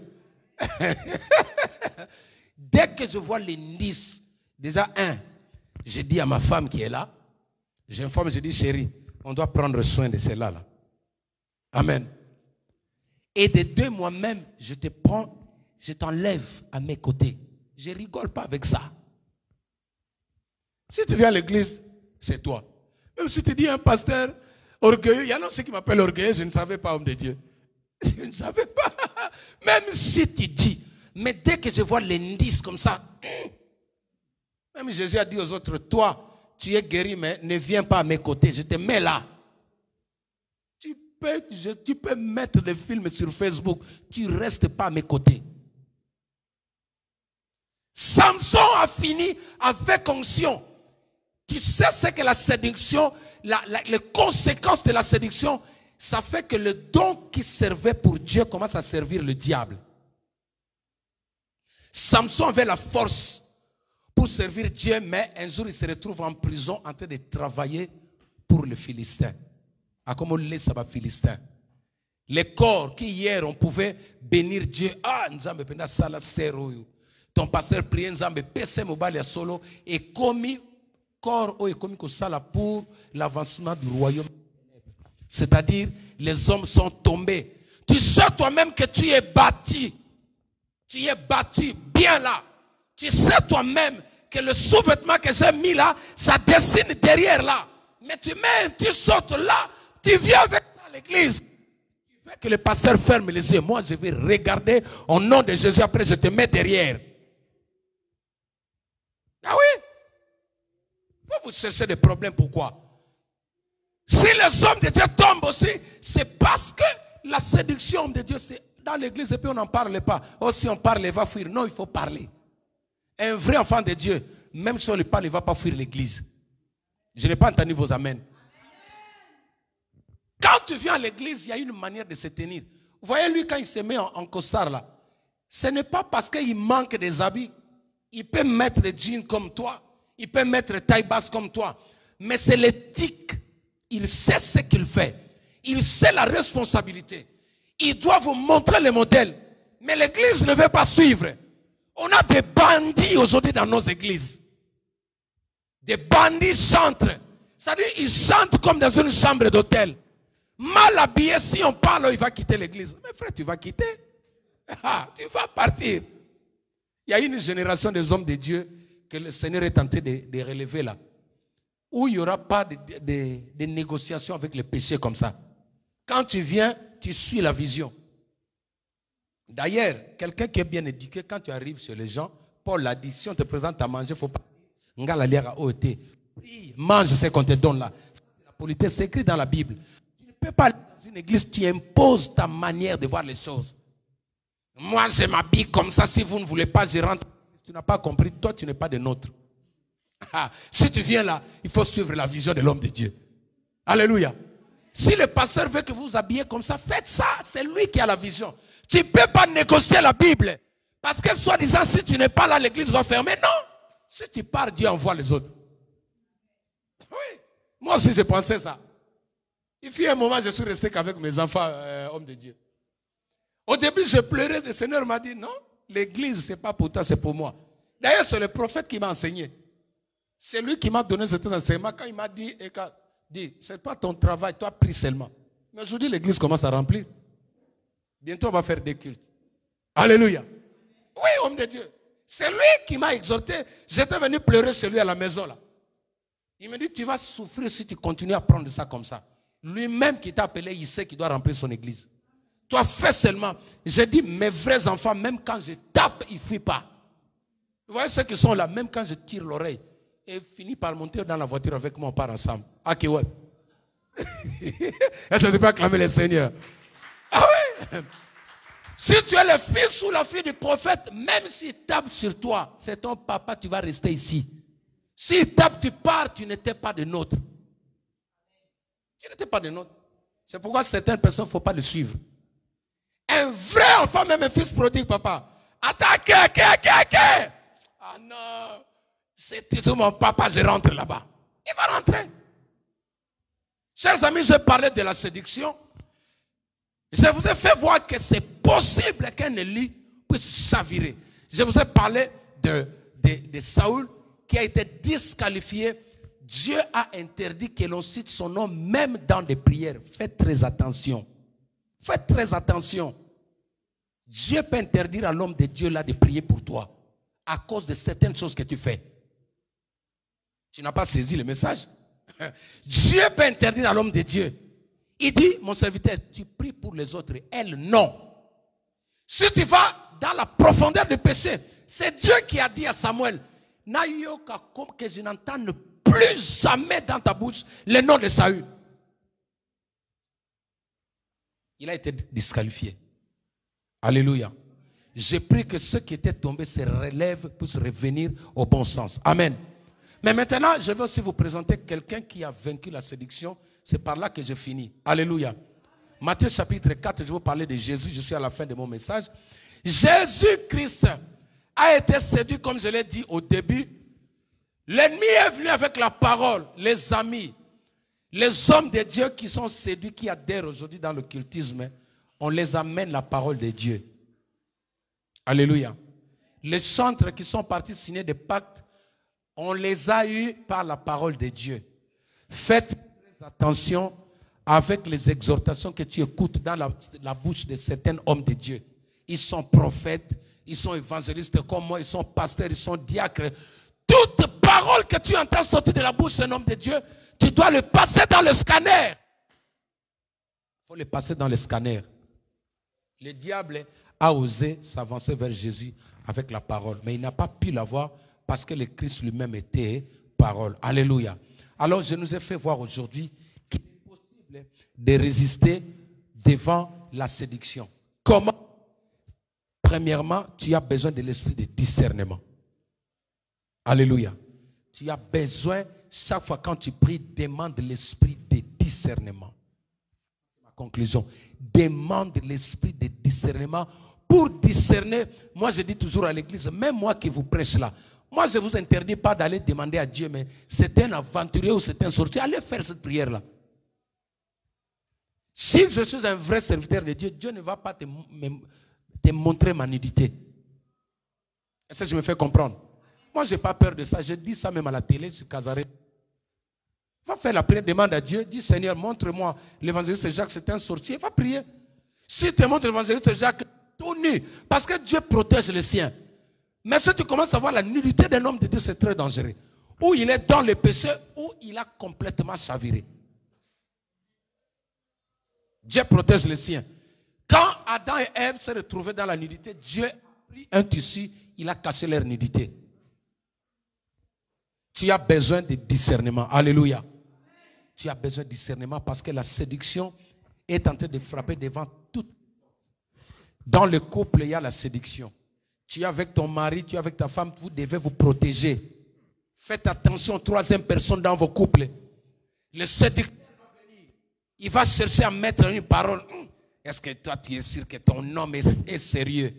dès que je vois l'indice, déjà je dis à ma femme qui est là, j'informe, je dis chérie, on doit prendre soin de celle-là. Là. Amen. Et de deux, moi-même, je te prends, je t'enlève à mes côtés. Je ne rigole pas avec ça. Si tu viens à l'église, c'est toi. Même si tu dis un pasteur orgueilleux, il y en a ceux qui m'appellent orgueilleux, je ne savais pas, homme de Dieu. Je ne savais pas. Même si tu dis, mais dès que je vois l'indice comme ça, même Jésus a dit aux autres, toi, tu es guéri, mais ne viens pas à mes côtés, je te mets là. Tu peux mettre des films sur Facebook, tu ne restes pas à mes côtés. Samson a fini avec onction. Tu sais ce que la séduction, les conséquences de la séduction, ça fait que le don qui servait pour Dieu commence à servir le diable. Samson avait la force pour servir Dieu, mais un jour il se retrouve en prison en train de travailler pour le Philistin. À comme on laisse ça Philistin. Les corps qui hier on pouvait bénir Dieu. Ah, Nzambe penda sala seroyo. Ton pasteur priait Nzambe pese mobali solo et commis corps et commis ko sala pour l'avancement du royaume. C'est-à-dire les hommes sont tombés. Tu sais toi-même que tu es bâti. Tu es bâti bien là. Tu sais toi-même que le sous-vêtement que j'ai mis là, ça dessine derrière là. Mais tu sautes là, tu viens avec ça à l'église. Tu veux que le pasteur ferme les yeux. Moi, je vais regarder au nom de Jésus. Après, je te mets derrière. Ah oui? Vous cherchez des problèmes. Pourquoi? Si les hommes de Dieu tombent aussi, c'est parce que la séduction de Dieu, c'est dans l'église et puis on n'en parle pas. Oh, si on parle, il va fuir. Non, il faut parler. Un vrai enfant de Dieu, même si on lui parle, il ne va pas fuir l'église. Je n'ai pas entendu vos amens. Quand tu viens à l'église, il y a une manière de se tenir. Vous voyez, lui, quand il se met en costard là, ce n'est pas parce qu'il manque des habits. Il peut mettre des jeans comme toi. Il peut mettre taille basse comme toi. Mais c'est l'éthique. Il sait ce qu'il fait. Il sait la responsabilité. Il doit vous montrer le modèle. Mais l'église ne veut pas suivre. On a des bandits aujourd'hui dans nos églises. Des bandits chantent. C'est-à-dire ils chantent comme dans une chambre d'hôtel. Mal habillé, si on parle, il va quitter l'église. Mais frère, tu vas quitter. Tu vas partir. Il y a une génération des hommes de Dieu que le Seigneur est tenté de relever là. Où il n'y aura pas de négociation avec le péché comme ça. Quand tu viens, tu suis la vision. D'ailleurs, quelqu'un qui est bien éduqué, quand tu arrives chez les gens, Paul l'a dit, si on te présente à manger, il ne faut pas dire, mange ce qu'on te donne là. La politesse, c'est écrit dans la Bible. Tu ne peux pas aller dans une église, tu imposes ta manière de voir les choses. Moi, je m'habille comme ça, si vous ne voulez pas, je rentre. Tu n'as pas compris, toi, tu n'es pas des nôtres. Si tu viens là, il faut suivre la vision de l'homme de Dieu. Alléluia. Si le pasteur veut que vous vous habillez comme ça, faites ça. C'est lui qui a la vision. Tu ne peux pas négocier la Bible. Parce que soi-disant, si tu n'es pas là, l'église va fermer. Non. Si tu pars, Dieu envoie les autres. Oui. Moi aussi, je pensais ça. Il fut un moment, je suis resté qu'avec mes enfants, hommes de Dieu. Au début, je pleurais. Le Seigneur m'a dit, non, l'église, ce n'est pas pour toi, c'est pour moi. D'ailleurs, c'est le prophète qui m'a enseigné. C'est lui qui m'a donné cet enseignement. Quand il m'a dit, ce n'est pas ton travail, toi prie seulement. Mais aujourd'hui, l'église commence à remplir. Bientôt, on va faire des cultes. Alléluia. Oui, homme de Dieu. C'est lui qui m'a exhorté. J'étais venu pleurer chez lui à la maison là. Il me dit, tu vas souffrir si tu continues à prendre ça comme ça. Lui-même qui t'a appelé, il sait qu'il doit remplir son église. Toi, fais seulement. J'ai dit, mes vrais enfants, même quand je tape, ils ne fuient pas. Vous voyez ceux qui sont là, même quand je tire l'oreille, et finit par monter dans la voiture avec moi, on part ensemble. Ah, qui ouais. Est-ce que je peux acclamer le Seigneur? Ah oui. Si tu es le fils ou la fille du prophète, même s'il tape sur toi, c'est ton papa, tu vas rester ici. S'il tape, tu pars, tu n'étais pas de nôtre. Tu n'étais pas de nôtre. C'est pourquoi certaines personnes, il ne faut pas le suivre. Un vrai enfant, même un fils prodigue, papa. Attaquez, ah non. C'est toujours mon papa, je rentre là-bas. Il va rentrer. Chers amis, je parlais de la séduction. Je vous ai fait voir que c'est possible qu'un élu puisse chavirer. Je vous ai parlé de Saül qui a été disqualifié. Dieu a interdit que l'on cite son nom même dans des prières. Faites très attention. Faites très attention. Dieu peut interdire à l'homme de Dieu là de prier pour toi à cause de certaines choses que tu fais. Tu n'as pas saisi le message. Dieu peut interdire à l'homme de Dieu. Il dit, mon serviteur, tu pries pour les autres. Elle, non. Si tu vas dans la profondeur du péché, c'est Dieu qui a dit à Samuel, que je n'entende plus jamais dans ta bouche le nom de Saül. Il a été disqualifié. Alléluia. Je prie que ceux qui étaient tombés se relèvent pour se revenir au bon sens. Amen. Mais maintenant, je vais aussi vous présenter quelqu'un qui a vaincu la séduction. C'est par là que je finis. Alléluia. Matthieu chapitre 4, je vais vous parler de Jésus. Je suis à la fin de mon message. Jésus-Christ a été séduit, comme je l'ai dit au début. L'ennemi est venu avec la parole. Les amis, les hommes de Dieu qui sont séduits, qui adhèrent aujourd'hui dans le cultisme, on les amène la parole de Dieu. Alléluia. Les chantres qui sont partis signer des pactes, on les a eus par la parole de Dieu. Faites attention avec les exhortations que tu écoutes dans la bouche de certains hommes de Dieu. Ils sont prophètes, ils sont évangélistes comme moi, ils sont pasteurs, ils sont diacres. Toute parole que tu entends sortir de la bouche d'un homme de Dieu, tu dois le passer dans le scanner. Il faut le passer dans le scanner. Le diable a osé s'avancer vers Jésus avec la parole, mais il n'a pas pu l'avoir parce que le Christ lui-même était parole. Alléluia. Alors je nous ai fait voir aujourd'hui qu'il est possible de résister devant la séduction. Comment? Premièrement, tu as besoin de l'esprit de discernement. Alléluia. Tu as besoin, chaque fois quand tu pries, demande l'esprit de discernement. C'est ma conclusion. Demande l'esprit de discernement pour discerner. Moi, je dis toujours à l'église, même moi qui vous prêche là, moi, je ne vous interdis pas d'aller demander à Dieu, mais c'est un aventurier ou c'est un sorcier, allez faire cette prière-là. Si je suis un vrai serviteur de Dieu, Dieu ne va pas te montrer ma nudité. Est-ce que je me fais comprendre? Moi, je n'ai pas peur de ça. Je dis ça même à la télé, sur Casaré. Va faire la prière, demande à Dieu. Dis, Seigneur, montre-moi l'évangéliste Jacques, c'est un sorcier. Va prier. Si tu montres l'évangéliste Jacques tout nu, parce que Dieu protège les siens. Mais si tu commences à voir la nudité d'un homme de Dieu, c'est très dangereux. Ou il est dans le péché, ou il a complètement chaviré. Dieu protège les siens. Quand Adam et Ève se retrouvaient dans la nudité, Dieu a pris un tissu, il a caché leur nudité. Tu as besoin de discernement. Alléluia. Tu as besoin de discernement parce que la séduction est en train de frapper devant tout. Dans le couple, il y a la séduction. Tu es avec ton mari, tu es avec ta femme, vous devez vous protéger. Faites attention aux troisième personne dans vos couples. Le séducteur va venir. Il va chercher à mettre une parole. Est-ce que toi, tu es sûr que ton homme est sérieux?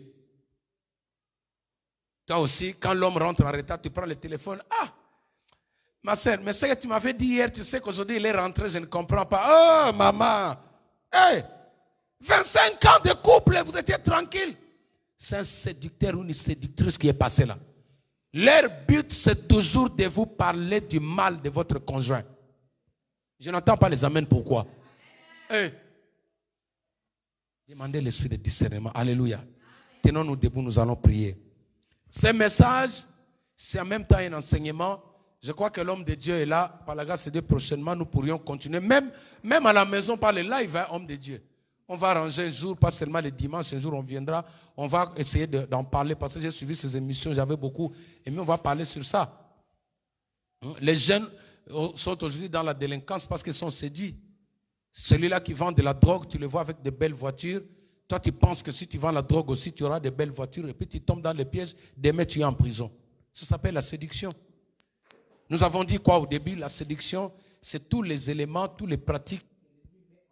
Toi aussi, quand l'homme rentre en retard, tu prends le téléphone. Ah, ma soeur, mais ce que tu m'avais dit hier, tu sais qu'aujourd'hui il est rentré, je ne comprends pas. Oh, maman. Hey, 25 ans de couple, vous étiez tranquille. C'est un séducteur ou une séductrice qui est passé là. Leur but, c'est toujours de vous parler du mal de votre conjoint. Je n'entends pas les amens, pourquoi? Hey. Demandez l'esprit de discernement. Alléluia. Tenons-nous debout, nous allons prier. Ce message, c'est en même temps un enseignement. Je crois que l'homme de Dieu est là. Par la grâce de Dieu, prochainement, nous pourrions continuer. Même à la maison, par le live, hein, homme de Dieu. On va arranger un jour, pas seulement le dimanche, un jour on viendra. On va essayer d'en parler parce que j'ai suivi ces émissions, j'avais beaucoup aimé. On va parler sur ça. Les jeunes sont aujourd'hui dans la délinquance parce qu'ils sont séduits. Celui-là qui vend de la drogue, tu le vois avec de belles voitures. Toi, tu penses que si tu vends la drogue aussi, tu auras de belles voitures. Et puis tu tombes dans le piège. Demain, tu es en prison. Ça s'appelle la séduction. Nous avons dit quoi au début? La séduction, c'est tous les éléments, toutes les pratiques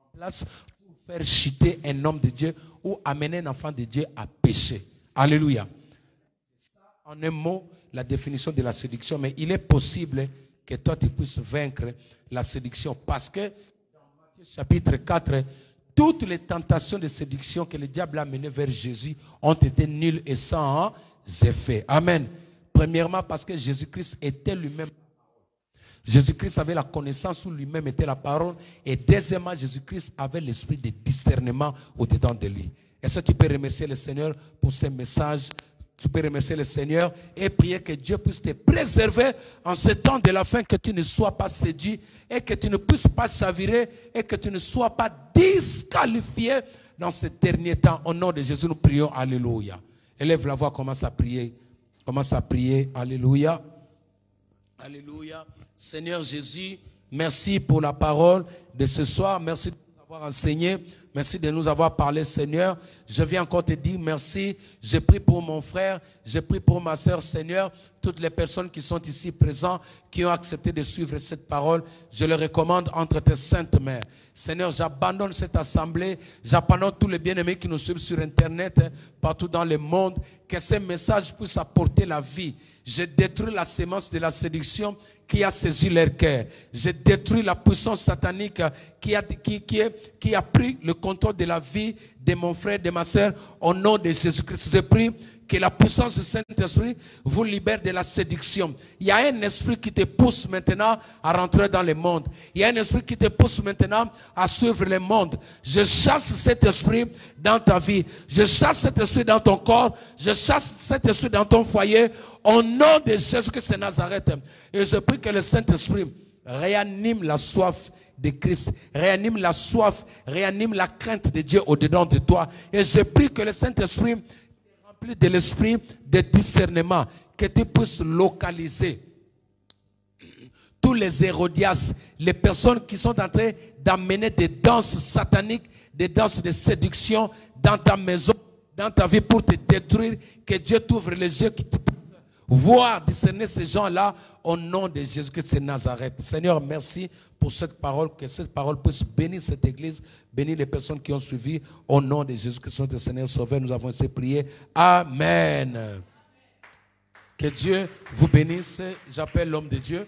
en place pour faire chuter un homme de Dieu ou amener un enfant de Dieu à pécher. Alléluia. C'est ça, en un mot, la définition de la séduction. Mais il est possible que toi, tu puisses vaincre la séduction. Parce que chapitre 4, toutes les tentations de séduction que le diable a menées vers Jésus ont été nulles et sans effet. Amen. Premièrement, parce que Jésus-Christ était lui-même. Jésus-Christ avait la connaissance où lui-même était la parole. Et deuxièmement, Jésus-Christ avait l'esprit de discernement au-dedans de lui. Est-ce que tu peux remercier le Seigneur pour ce message Tu peux remercier le Seigneur et prier que Dieu puisse te préserver en ce temps de la fin, que tu ne sois pas séduit et que tu ne puisses pas chavirer et que tu ne sois pas disqualifié dans ce dernier temps. Au nom de Jésus, nous prions. Alléluia. Élève la voix, commence à prier. Commence à prier. Alléluia. Alléluia. Seigneur Jésus, merci pour la parole de ce soir. Merci de nous avoir enseigné. Merci de nous avoir parlé, Seigneur. Je viens encore te dire merci. Je prie pour mon frère, je prie pour ma soeur, Seigneur. Toutes les personnes qui sont ici présentes, qui ont accepté de suivre cette parole, je les recommande entre tes saintes mains. Seigneur, j'abandonne cette assemblée, j'abandonne tous les bien-aimés qui nous suivent sur Internet, partout dans le monde, que ces messages puissent apporter la vie. Je détruis la sémence de la séduction qui a saisi leur cœur. Je détruis la puissance satanique qui a pris le contrôle de la vie de mon frère, de ma soeur, au nom de Jésus-Christ. Je prie que la puissance du Saint-Esprit vous libère de la séduction. Il y a un esprit qui te pousse maintenant à rentrer dans le monde. Il y a un esprit qui te pousse maintenant à suivre le monde. Je chasse cet esprit dans ta vie. Je chasse cet esprit dans ton corps. Je chasse cet esprit dans ton foyer. Au nom de Jésus-Christ de Nazareth. Et je prie que le Saint-Esprit réanime la soif de Christ, réanime la soif, réanime la crainte de Dieu au-dedans de toi. Et je prie que le Saint-Esprit rempli de l'esprit de discernement, que tu puisses localiser tous les Hérodias, les personnes qui sont en train d'amener des danses sataniques, des danses de séduction dans ta maison, dans ta vie pour te détruire, que Dieu t'ouvre les yeux, que tu puisses voir, discerner ces gens-là au nom de Jésus-Christ de Nazareth. Seigneur, merci pour cette parole, que cette parole puisse bénir cette église, bénir les personnes qui ont suivi au nom de Jésus-Christ, notre Seigneur Sauveur. Nous avons essayé de prier. Amen. Que Dieu vous bénisse. J'appelle l'homme de Dieu.